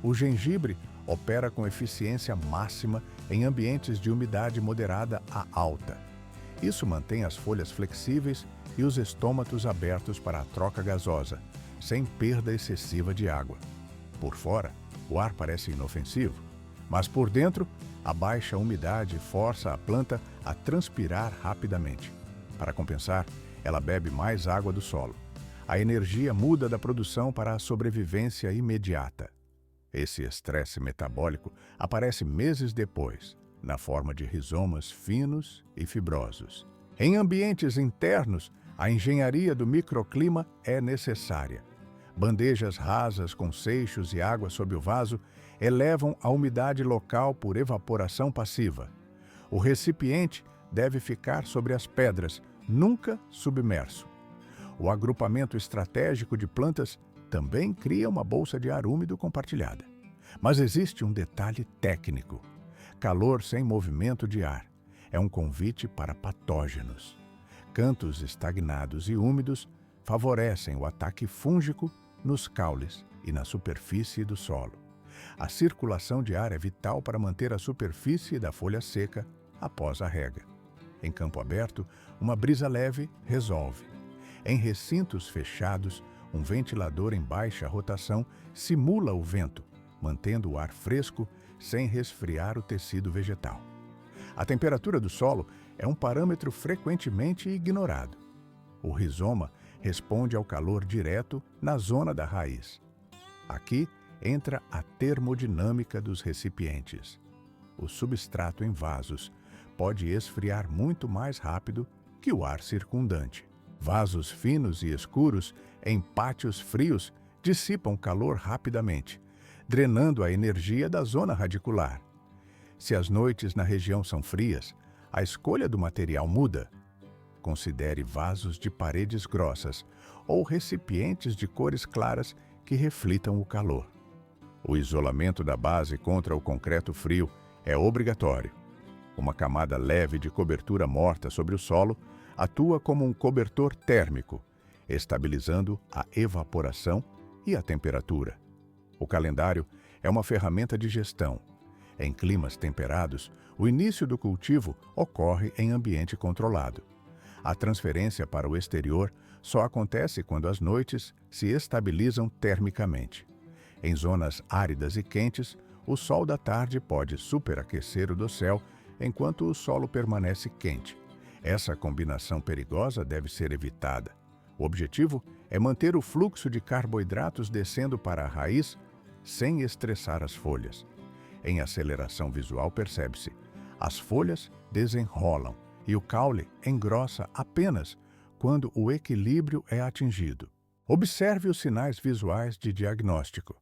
O gengibre opera com eficiência máxima em ambientes de umidade moderada a alta. Isso mantém as folhas flexíveis e os estômatos abertos para a troca gasosa, sem perda excessiva de água. Por fora, o ar parece inofensivo, mas por dentro, a baixa umidade força a planta a transpirar rapidamente. Para compensar, ela bebe mais água do solo. A energia muda da produção para a sobrevivência imediata. Esse estresse metabólico aparece meses depois, na forma de rizomas finos e fibrosos. Em ambientes internos, a engenharia do microclima é necessária. Bandejas rasas com seixos e água sob o vaso elevam a umidade local por evaporação passiva. O recipiente deve ficar sobre as pedras, nunca submerso. O agrupamento estratégico de plantas também cria uma bolsa de ar úmido compartilhada. Mas existe um detalhe técnico. Calor sem movimento de ar é um convite para patógenos. Cantos estagnados e úmidos favorecem o ataque fúngico nos caules e na superfície do solo. A circulação de ar é vital para manter a superfície da folha seca após a rega. Em campo aberto, uma brisa leve resolve. Em recintos fechados, um ventilador em baixa rotação simula o vento, mantendo o ar fresco sem resfriar o tecido vegetal. A temperatura do solo é um parâmetro frequentemente ignorado. O rizoma responde ao calor direto na zona da raiz. Aqui entra a termodinâmica dos recipientes. O substrato em vasos pode esfriar muito mais rápido que o ar circundante. Vasos finos e escuros em pátios frios dissipam calor rapidamente, drenando a energia da zona radicular. Se as noites na região são frias, a escolha do material muda. Considere vasos de paredes grossas ou recipientes de cores claras que reflitam o calor. O isolamento da base contra o concreto frio é obrigatório. Uma camada leve de cobertura morta sobre o solo atua como um cobertor térmico, estabilizando a evaporação e a temperatura. O calendário é uma ferramenta de gestão. Em climas temperados, o início do cultivo ocorre em ambiente controlado. A transferência para o exterior só acontece quando as noites se estabilizam termicamente. Em zonas áridas e quentes, o sol da tarde pode superaquecer o dossel enquanto o solo permanece quente. Essa combinação perigosa deve ser evitada. O objetivo é manter o fluxo de carboidratos descendo para a raiz sem estressar as folhas. Em aceleração visual percebe-se: as folhas desenrolam e o caule engrossa apenas quando o equilíbrio é atingido. Observe os sinais visuais de diagnóstico.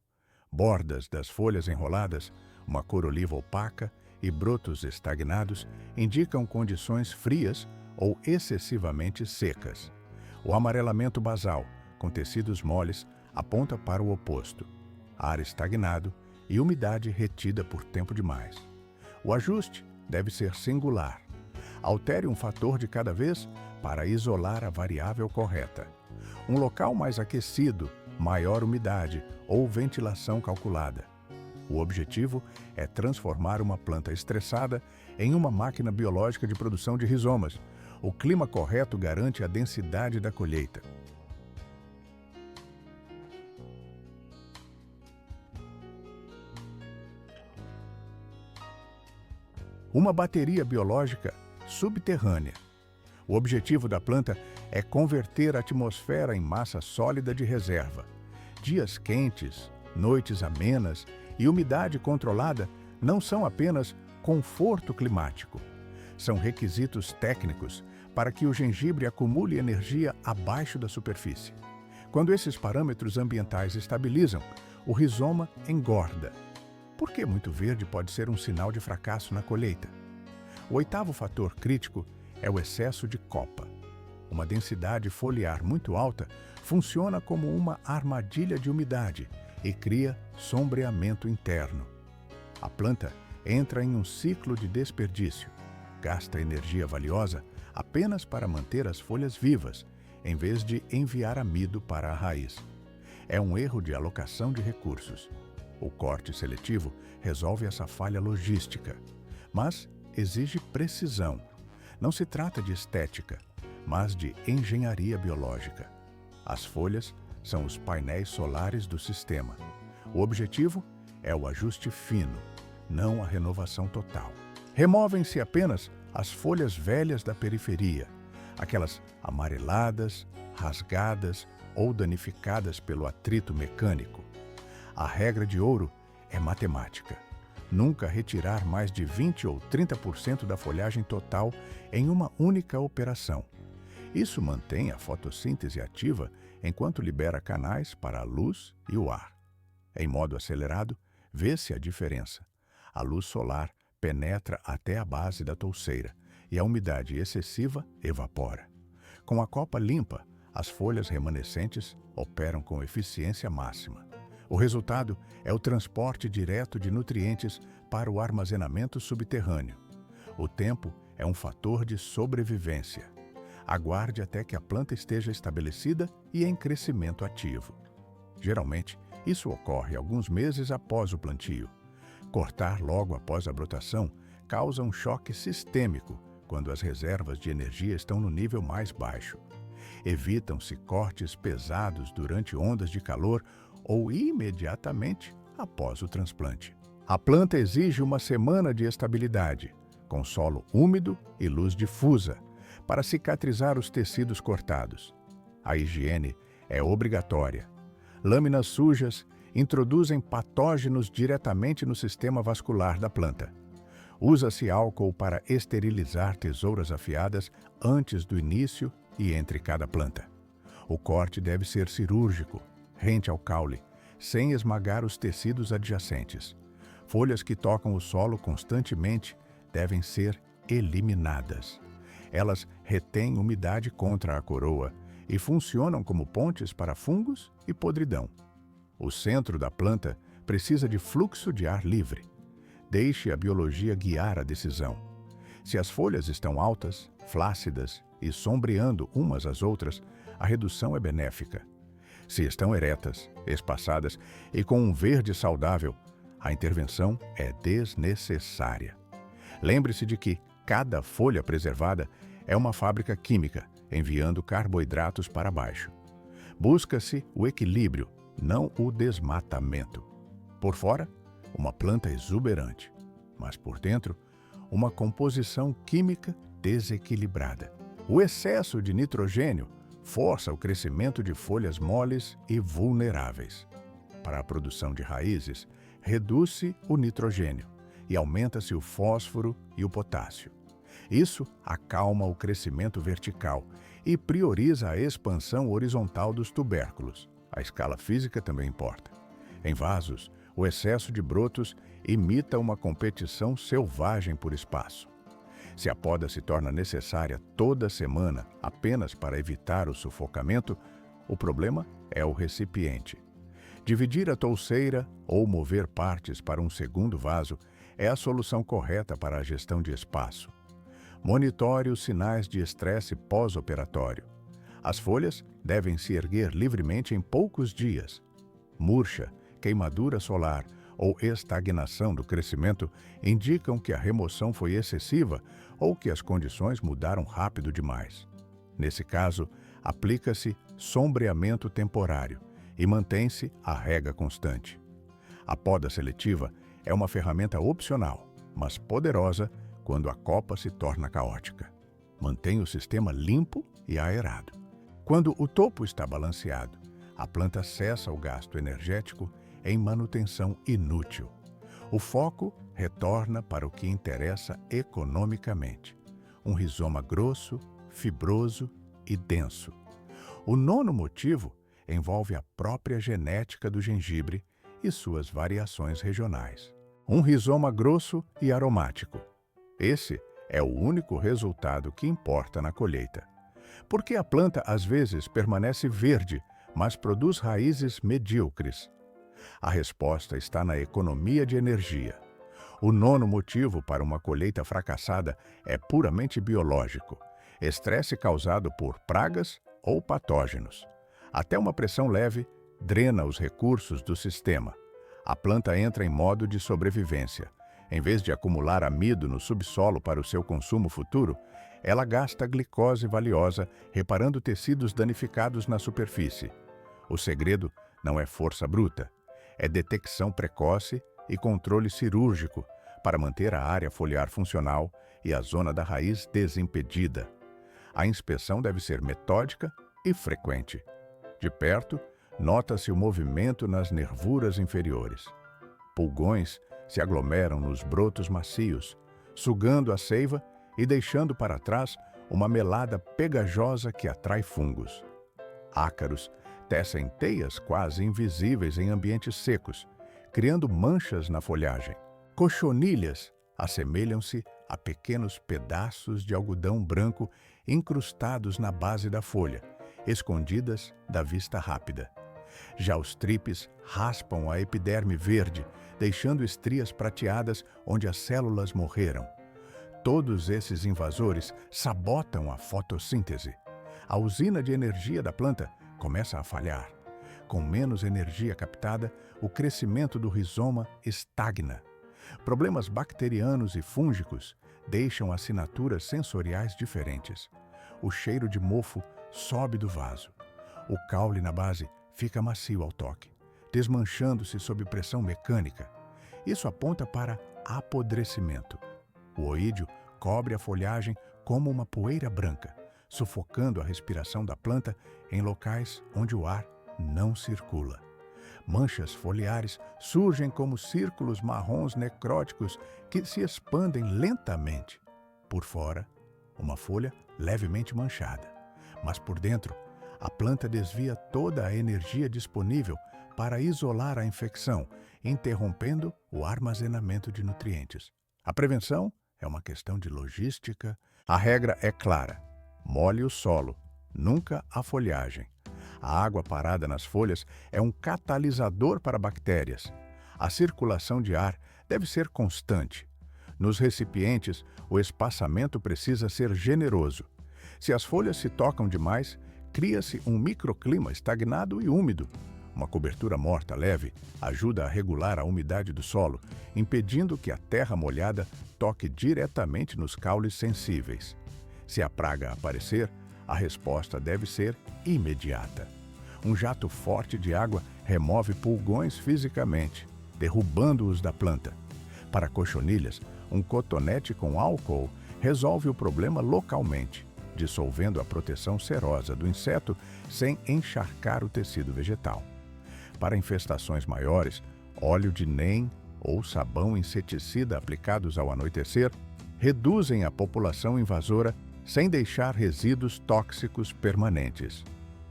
Bordas das folhas enroladas, uma cor oliva opaca e brotos estagnados indicam condições frias ou excessivamente secas. O amarelamento basal, com tecidos moles, aponta para o oposto: ar estagnado e umidade retida por tempo demais. O ajuste deve ser singular. Altere um fator de cada vez para isolar a variável correta. Um local mais aquecido, maior umidade ou ventilação calculada. O objetivo é transformar uma planta estressada em uma máquina biológica de produção de rizomas. O clima correto garante a densidade da colheita. Uma bateria biológica subterrânea. O objetivo da planta é converter a atmosfera em massa sólida de reserva. Dias quentes, noites amenas e umidade controlada não são apenas conforto climático. São requisitos técnicos para que o gengibre acumule energia abaixo da superfície. Quando esses parâmetros ambientais estabilizam, o rizoma engorda. Por que muito verde pode ser um sinal de fracasso na colheita? O oitavo fator crítico é o excesso de copa. Uma densidade foliar muito alta funciona como uma armadilha de umidade e cria sombreamento interno. A planta entra em um ciclo de desperdício, gasta energia valiosa apenas para manter as folhas vivas, em vez de enviar amido para a raiz. É um erro de alocação de recursos. O corte seletivo resolve essa falha logística, mas exige precisão. Não se trata de estética, mas de engenharia biológica. As folhas são os painéis solares do sistema. O objetivo é o ajuste fino, não a renovação total. Removem-se apenas as folhas velhas da periferia, aquelas amareladas, rasgadas ou danificadas pelo atrito mecânico. A regra de ouro é matemática. Nunca retirar mais de 20 ou 30% da folhagem total em uma única operação. Isso mantém a fotossíntese ativa enquanto libera canais para a luz e o ar. Em modo acelerado, vê-se a diferença. A luz solar penetra até a base da touceira e a umidade excessiva evapora. Com a copa limpa, as folhas remanescentes operam com eficiência máxima. O resultado é o transporte direto de nutrientes para o armazenamento subterrâneo. O tempo é um fator de sobrevivência. Aguarde até que a planta esteja estabelecida e em crescimento ativo. Geralmente, isso ocorre alguns meses após o plantio. Cortar logo após a brotação causa um choque sistêmico quando as reservas de energia estão no nível mais baixo. Evitam-se cortes pesados durante ondas de calor ou imediatamente após o transplante. A planta exige uma semana de estabilidade, com solo úmido e luz difusa, para cicatrizar os tecidos cortados. A higiene é obrigatória. Lâminas sujas introduzem patógenos diretamente no sistema vascular da planta. Usa-se álcool para esterilizar tesouras afiadas antes do início e entre cada planta. O corte deve ser cirúrgico, rente ao caule, sem esmagar os tecidos adjacentes. Folhas que tocam o solo constantemente devem ser eliminadas. Elas retêm umidade contra a coroa e funcionam como pontes para fungos e podridão. O centro da planta precisa de fluxo de ar livre. Deixe a biologia guiar a decisão. Se as folhas estão altas, flácidas e sombreando umas às outras, a redução é benéfica. Se estão eretas, espaçadas e com um verde saudável, a intervenção é desnecessária. Lembre-se de que cada folha preservada é uma fábrica química, enviando carboidratos para baixo. Busca-se o equilíbrio, não o desmatamento. Por fora, uma planta exuberante, mas por dentro, uma composição química desequilibrada. O excesso de nitrogênio força o crescimento de folhas moles e vulneráveis. Para a produção de raízes, reduz-se o nitrogênio e aumenta-se o fósforo e o potássio. Isso acalma o crescimento vertical e prioriza a expansão horizontal dos tubérculos. A escala física também importa. Em vasos, o excesso de brotos imita uma competição selvagem por espaço. Se a poda se torna necessária toda semana apenas para evitar o sufocamento, o problema é o recipiente. Dividir a touceira ou mover partes para um segundo vaso é a solução correta para a gestão de espaço. Monitore os sinais de estresse pós-operatório. As folhas devem se erguer livremente em poucos dias. Murcha, queimadura solar ou estagnação do crescimento indicam que a remoção foi excessiva ou que as condições mudaram rápido demais. Nesse caso, aplica-se sombreamento temporário e mantém-se a rega constante. A poda seletiva é uma ferramenta opcional, mas poderosa quando a copa se torna caótica. Mantenha o sistema limpo e aerado. Quando o topo está balanceado, a planta cessa o gasto energético em manutenção inútil. O foco retorna para o que interessa economicamente: um rizoma grosso, fibroso e denso. O nono motivo envolve a própria genética do gengibre e suas variações regionais. Um rizoma grosso e aromático. Esse é o único resultado que importa na colheita. Porque a planta às vezes permanece verde, mas produz raízes medíocres? A resposta está na economia de energia. O nono motivo para uma colheita fracassada é puramente biológico: estresse causado por pragas ou patógenos. Até uma pressão leve drena os recursos do sistema. A planta entra em modo de sobrevivência. Em vez de acumular amido no subsolo para o seu consumo futuro, ela gasta glicose valiosa reparando tecidos danificados na superfície. O segredo não é força bruta, é detecção precoce e controle cirúrgico para manter a área foliar funcional e a zona da raiz desimpedida. A inspeção deve ser metódica e frequente. De perto, nota-se o movimento nas nervuras inferiores. Pulgões se aglomeram nos brotos macios, sugando a seiva e deixando para trás uma melada pegajosa que atrai fungos. Ácaros tecem teias quase invisíveis em ambientes secos, criando manchas na folhagem. Cochonilhas assemelham-se a pequenos pedaços de algodão branco incrustados na base da folha, escondidas da vista rápida. Já os tripes raspam a epiderme verde, deixando estrias prateadas onde as células morreram. Todos esses invasores sabotam a fotossíntese. A usina de energia da planta começa a falhar. Com menos energia captada, o crescimento do rizoma estagna. Problemas bacterianos e fúngicos deixam assinaturas sensoriais diferentes. O cheiro de mofo sobe do vaso. O caule na base fica macio ao toque. desmanchando-se sob pressão mecânica. Isso aponta para apodrecimento. O oídio cobre a folhagem como uma poeira branca, sufocando a respiração da planta em locais onde o ar não circula. Manchas foliares surgem como círculos marrons necróticos que se expandem lentamente. Por fora, uma folha levemente manchada, mas por dentro, a planta desvia toda a energia disponível para isolar a infecção, interrompendo o armazenamento de nutrientes. A prevenção é uma questão de logística. A regra é clara: molhe o solo, nunca a folhagem. A água parada nas folhas é um catalisador para bactérias. A circulação de ar deve ser constante. Nos recipientes, o espaçamento precisa ser generoso. Se as folhas se tocam demais, cria-se um microclima estagnado e úmido. Uma cobertura morta leve ajuda a regular a umidade do solo, impedindo que a terra molhada toque diretamente nos caules sensíveis. Se a praga aparecer, a resposta deve ser imediata. Um jato forte de água remove pulgões fisicamente, derrubando-os da planta. Para cochonilhas, um cotonete com álcool resolve o problema localmente, dissolvendo a proteção serosa do inseto sem encharcar o tecido vegetal. Para infestações maiores, óleo de NEM ou sabão inseticida aplicados ao anoitecer reduzem a população invasora sem deixar resíduos tóxicos permanentes.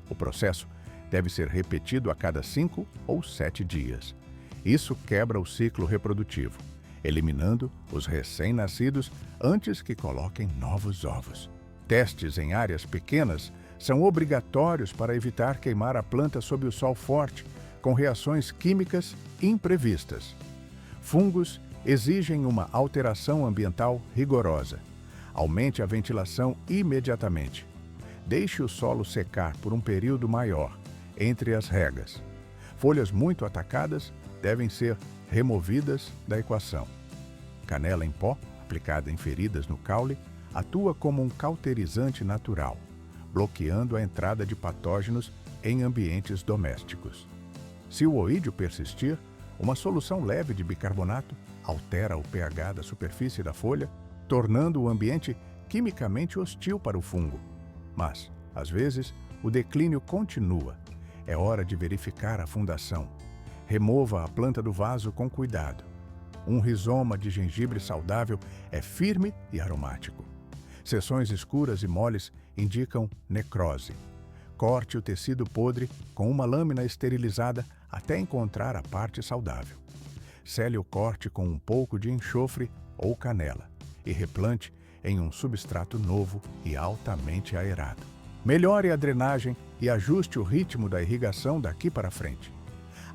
O processo deve ser repetido a cada 5 ou 7 dias. Isso quebra o ciclo reprodutivo, eliminando os recém-nascidos antes que coloquem novos ovos. Testes em áreas pequenas são obrigatórios para evitar queimar a planta sob o sol forte, com reações químicas imprevistas. Fungos exigem uma alteração ambiental rigorosa. Aumente a ventilação imediatamente. Deixe o solo secar por um período maior, entre as regas. Folhas muito atacadas devem ser removidas da equação. Canela em pó, aplicada em feridas no caule, atua como um cauterizante natural, bloqueando a entrada de patógenos em ambientes domésticos. Se o oídio persistir, uma solução leve de bicarbonato altera o pH da superfície da folha, tornando o ambiente quimicamente hostil para o fungo. Mas, às vezes, o declínio continua. É hora de verificar a fundação. Remova a planta do vaso com cuidado. Um rizoma de gengibre saudável é firme e aromático. Seções escuras e moles indicam necrose. Corte o tecido podre com uma lâmina esterilizada até encontrar a parte saudável. Sele o corte com um pouco de enxofre ou canela e replante em um substrato novo e altamente aerado. Melhore a drenagem e ajuste o ritmo da irrigação daqui para frente.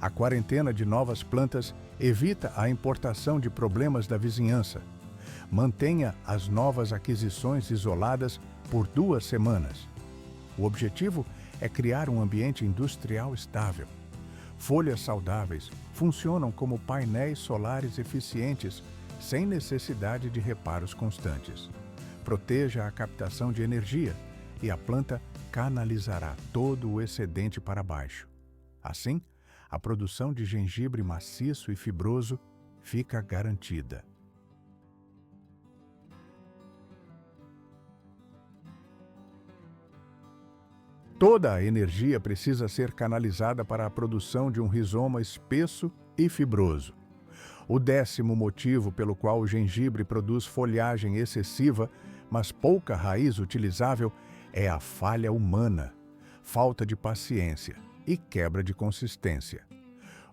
A quarentena de novas plantas evita a importação de problemas da vizinhança. Mantenha as novas aquisições isoladas por 2 semanas. O objetivo é criar um ambiente industrial estável. Folhas saudáveis funcionam como painéis solares eficientes, sem necessidade de reparos constantes. Proteja a captação de energia e a planta canalizará todo o excedente para baixo. Assim, a produção de gengibre maciço e fibroso fica garantida. Toda a energia precisa ser canalizada para a produção de um rizoma espesso e fibroso. O 10º motivo pelo qual o gengibre produz folhagem excessiva, mas pouca raiz utilizável, é a falha humana, falta de paciência e quebra de consistência.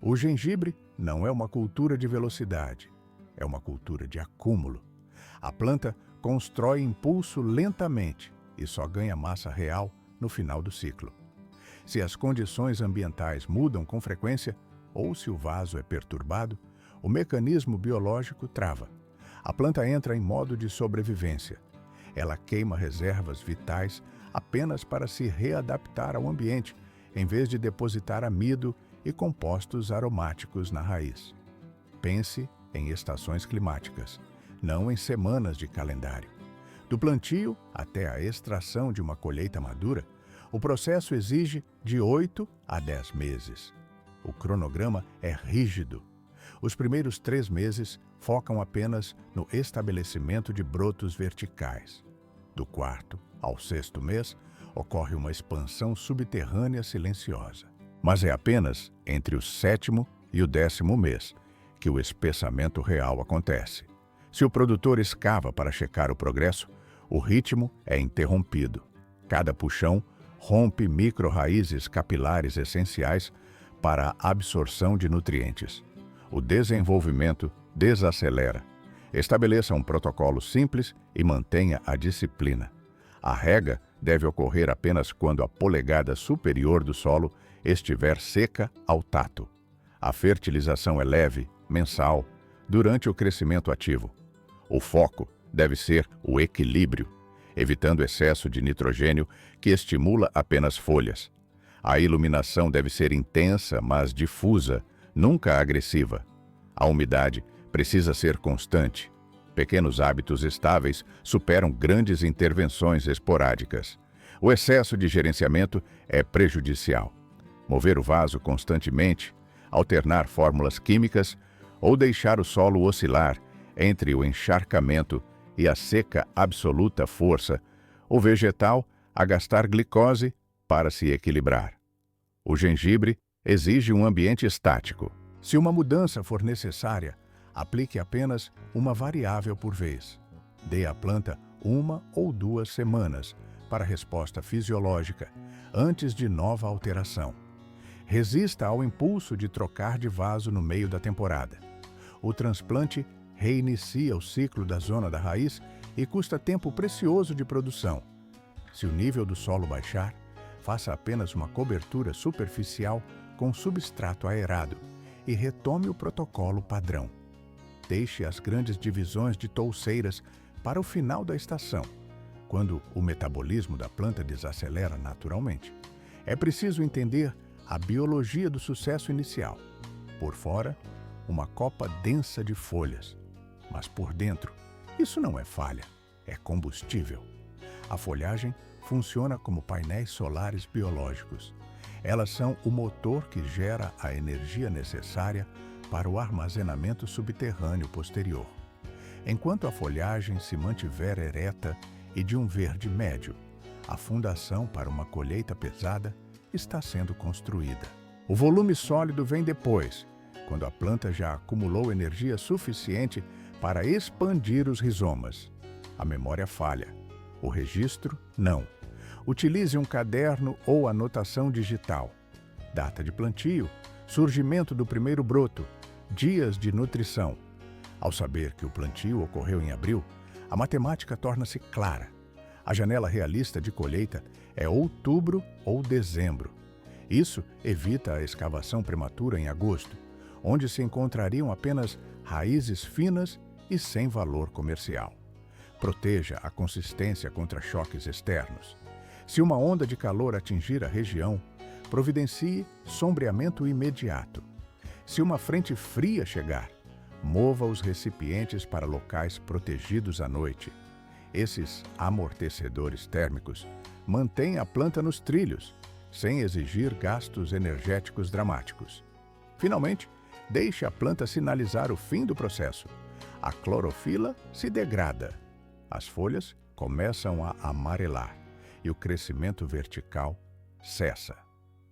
O gengibre não é uma cultura de velocidade, é uma cultura de acúmulo. A planta constrói impulso lentamente e só ganha massa real no final do ciclo. Se as condições ambientais mudam com frequência, ou se o vaso é perturbado, o mecanismo biológico trava. A planta entra em modo de sobrevivência. Ela queima reservas vitais apenas para se readaptar ao ambiente, em vez de depositar amido e compostos aromáticos na raiz. Pense em estações climáticas, não em semanas de calendário. Do plantio até a extração de uma colheita madura, o processo exige de 8 a 10 meses. o cronograma é rígido. Os primeiros 3 meses focam apenas no estabelecimento de brotos verticais. Do 4º ao 6º mês, ocorre uma expansão subterrânea silenciosa. Mas é apenas entre o 7º e o 10º mês que o espessamento real acontece. Se o produtor escava para checar o progresso, o ritmo é interrompido. Cada puxão rompe micro-raízes capilares essenciais para a absorção de nutrientes. O desenvolvimento desacelera. Estabeleça um protocolo simples e mantenha a disciplina. A rega deve ocorrer apenas quando a polegada superior do solo estiver seca ao tato. A fertilização é leve, mensal, durante o crescimento ativo. O foco deve ser o equilíbrio, evitando excesso de nitrogênio que estimula apenas folhas. A iluminação deve ser intensa, mas difusa, nunca agressiva. A umidade precisa ser constante. Pequenos hábitos estáveis superam grandes intervenções esporádicas. O excesso de gerenciamento é prejudicial. Mover o vaso constantemente, alternar fórmulas químicas ou deixar o solo oscilar entre o encharcamento e a seca absoluta força o vegetal a gastar glicose para se equilibrar. O gengibre exige um ambiente estático. Se uma mudança for necessária, aplique apenas uma variável por vez. Dê à planta 1 ou 2 semanas para resposta fisiológica, antes de nova alteração. Resista ao impulso de trocar de vaso no meio da temporada. O transplante reinicia o ciclo da zona da raiz e custa tempo precioso de produção. Se o nível do solo baixar, faça apenas uma cobertura superficial com substrato aerado e retome o protocolo padrão. Deixe as grandes divisões de touceiras para o final da estação, quando o metabolismo da planta desacelera naturalmente. É preciso entender a biologia do sucesso inicial. Por fora, uma copa densa de folhas. Mas por dentro, isso não é falha, é combustível. A folhagem funciona como painéis solares biológicos. Elas são o motor que gera a energia necessária para o armazenamento subterrâneo posterior. Enquanto a folhagem se mantiver ereta e de um verde médio, a fundação para uma colheita pesada está sendo construída. O volume sólido vem depois, quando a planta já acumulou energia suficiente para expandir os rizomas. A memória falha, o registro não. Utilize um caderno ou anotação digital. Data de plantio, surgimento do primeiro broto, dias de nutrição. Ao saber que o plantio ocorreu em abril, a matemática torna-se clara. A janela realista de colheita é outubro ou dezembro. Isso evita a escavação prematura em agosto, onde se encontrariam apenas raízes finas e sem valor comercial. Proteja a consistência contra choques externos. Se uma onda de calor atingir a região, providencie sombreamento imediato. Se uma frente fria chegar, mova os recipientes para locais protegidos à noite. Esses amortecedores térmicos mantêm a planta nos trilhos, sem exigir gastos energéticos dramáticos. Finalmente, deixe a planta sinalizar o fim do processo. A clorofila se degrada. As folhas começam a amarelar e o crescimento vertical cessa.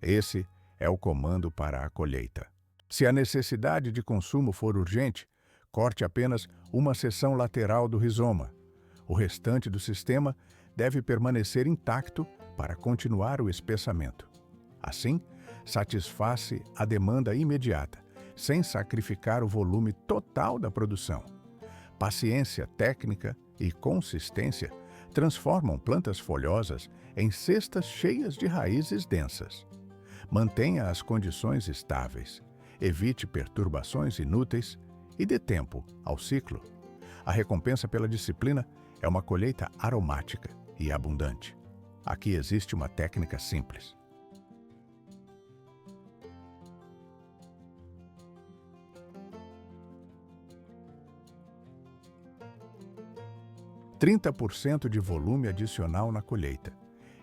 Esse é o comando para a colheita. Se a necessidade de consumo for urgente, corte apenas uma seção lateral do rizoma. O restante do sistema deve permanecer intacto para continuar o espessamento. Assim, satisfaz-se a demanda imediata, sem sacrificar o volume total da produção. Paciência técnica e consistência transformam plantas folhosas em cestas cheias de raízes densas. Mantenha as condições estáveis, evite perturbações inúteis e dê tempo ao ciclo. A recompensa pela disciplina é uma colheita aromática e abundante. Aqui existe uma técnica simples. (30% de volume adicional na colheita.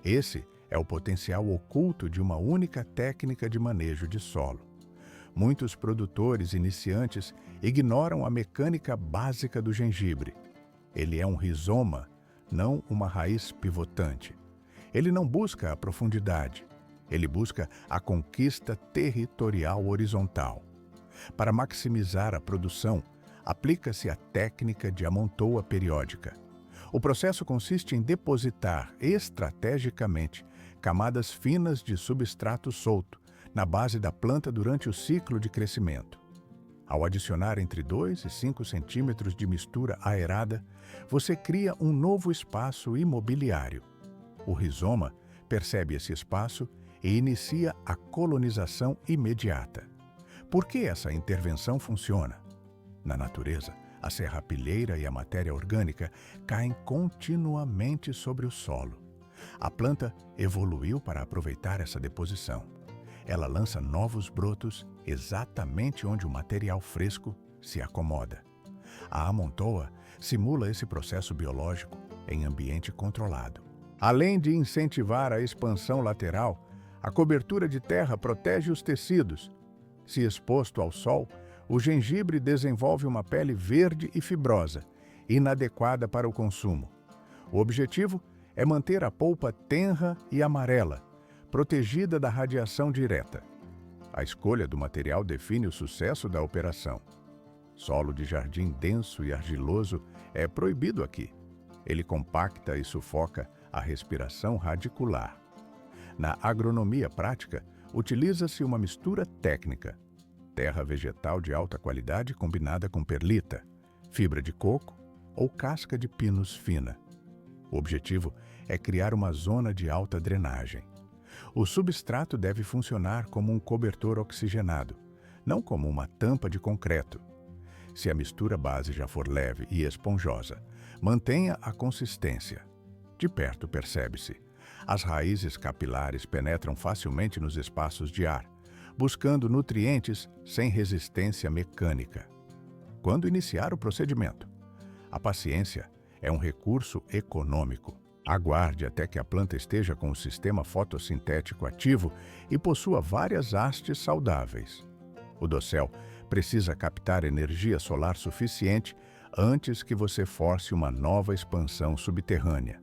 Esse é o potencial oculto de uma única técnica de manejo de solo. Muitos produtores iniciantes ignoram a mecânica básica do gengibre. Ele é um rizoma, não uma raiz pivotante. Ele não busca a profundidade. Ele busca a conquista territorial horizontal. Para maximizar a produção, aplica-se a técnica de amontoa periódica. O processo consiste em depositar estrategicamente camadas finas de substrato solto na base da planta durante o ciclo de crescimento. Ao adicionar entre 2 e 5 centímetros de mistura aerada, você cria um novo espaço imobiliário. O rizoma percebe esse espaço e inicia a colonização imediata. Por que essa intervenção funciona? Na natureza, a serrapilheira e a matéria orgânica caem continuamente sobre o solo. A planta evoluiu para aproveitar essa deposição. Ela lança novos brotos exatamente onde o material fresco se acomoda. A amontoa simula esse processo biológico em ambiente controlado. Além de incentivar a expansão lateral, a cobertura de terra protege os tecidos. Se exposto ao sol, o gengibre desenvolve uma pele verde e fibrosa, inadequada para o consumo. O objetivo é manter a polpa tenra e amarela, protegida da radiação direta. A escolha do material define o sucesso da operação. Solo de jardim denso e argiloso é proibido aqui. Ele compacta e sufoca a respiração radicular. Na agronomia prática, utiliza-se uma mistura técnica: terra vegetal de alta qualidade combinada com perlita, fibra de coco ou casca de pinus fina. O objetivo é criar uma zona de alta drenagem. O substrato deve funcionar como um cobertor oxigenado, não como uma tampa de concreto. Se a mistura base já for leve e esponjosa, mantenha a consistência. De perto percebe-se. As raízes capilares penetram facilmente nos espaços de ar, buscando nutrientes sem resistência mecânica. Quando iniciar o procedimento? A paciência é um recurso econômico. Aguarde até que a planta esteja com o sistema fotossintético ativo e possua várias hastes saudáveis. O dossel precisa captar energia solar suficiente antes que você force uma nova expansão subterrânea.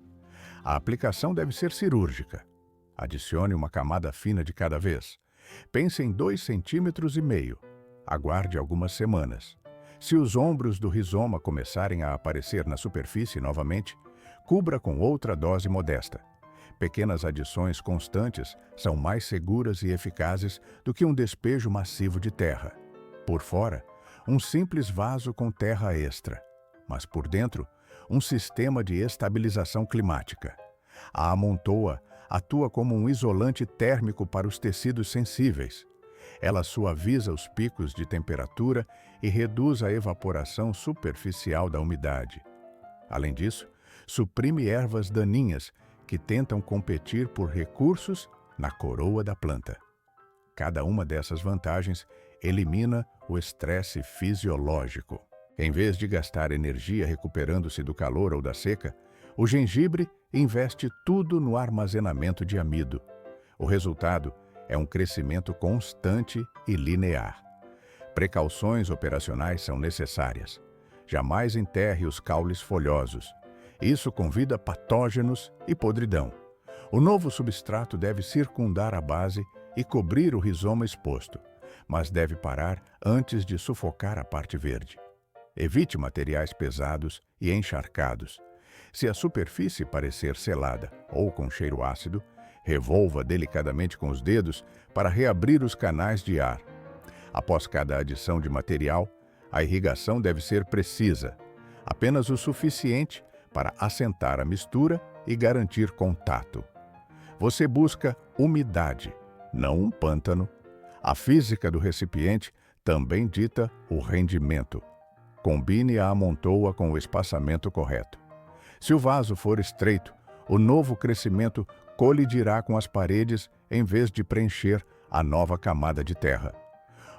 A aplicação deve ser cirúrgica. Adicione uma camada fina de cada vez. Pense em 2,5 centímetros. Aguarde algumas semanas. Se os ombros do rizoma começarem a aparecer na superfície novamente, cubra com outra dose modesta. Pequenas adições constantes são mais seguras e eficazes do que um despejo massivo de terra. Por fora, um simples vaso com terra extra, mas por dentro, um sistema de estabilização climática. A amontoa atua como um isolante térmico para os tecidos sensíveis. Ela suaviza os picos de temperatura e reduz a evaporação superficial da umidade. Além disso, suprime ervas daninhas que tentam competir por recursos na coroa da planta. Cada uma dessas vantagens elimina o estresse fisiológico. Em vez de gastar energia recuperando-se do calor ou da seca, o gengibre investe tudo no armazenamento de amido. O resultado é um crescimento constante e linear. Precauções operacionais são necessárias. Jamais enterre os caules folhosos. Isso convida patógenos e podridão. O novo substrato deve circundar a base e cobrir o rizoma exposto, mas deve parar antes de sufocar a parte verde. Evite materiais pesados e encharcados. Se a superfície parecer selada ou com cheiro ácido, revolva delicadamente com os dedos para reabrir os canais de ar. Após cada adição de material, a irrigação deve ser precisa, apenas o suficiente para assentar a mistura e garantir contato. Você busca umidade, não um pântano. A física do recipiente também dita o rendimento. Combine a amontoa com o espaçamento correto. Se o vaso for estreito, o novo crescimento colidirá com as paredes em vez de preencher a nova camada de terra.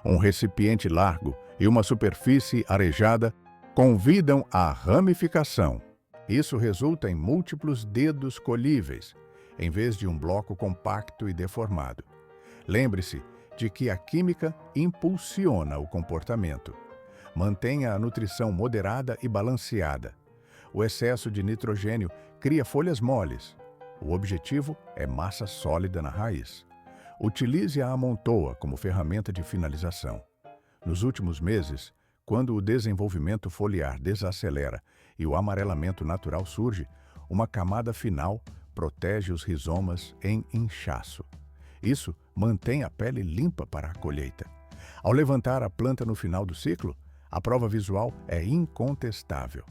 Um recipiente largo e uma superfície arejada convidam à ramificação. Isso resulta em múltiplos dedos colhíveis, em vez de um bloco compacto e deformado. Lembre-se de que a química impulsiona o comportamento. Mantenha a nutrição moderada e balanceada. O excesso de nitrogênio cria folhas moles. O objetivo é massa sólida na raiz. Utilize a amontoa como ferramenta de finalização. Nos últimos meses, quando o desenvolvimento foliar desacelera e o amarelamento natural surge, uma camada final protege os rizomas em inchaço. Isso mantém a pele limpa para a colheita. Ao levantar a planta no final do ciclo, a prova visual é incontestável.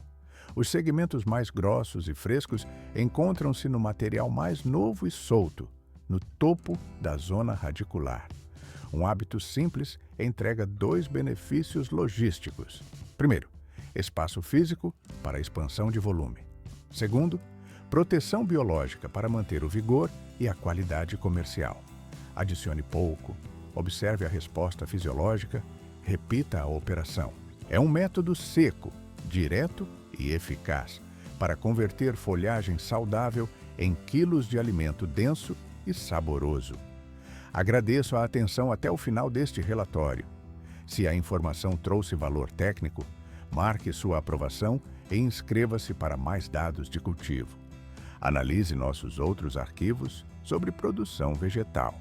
Os segmentos mais grossos e frescos encontram-se no material mais novo e solto, no topo da zona radicular. Um hábito simples entrega 2 benefícios logísticos. Primeiro, espaço físico para expansão de volume. Segundo, proteção biológica para manter o vigor e a qualidade comercial. Adicione pouco, observe a resposta fisiológica, repita a operação. É um método seco, direto e eficaz para converter folhagem saudável em quilos de alimento denso e saboroso. Agradeço a atenção até o final deste relatório. Se a informação trouxe valor técnico, marque sua aprovação e inscreva-se para mais dados de cultivo. Analise nossos outros arquivos sobre produção vegetal.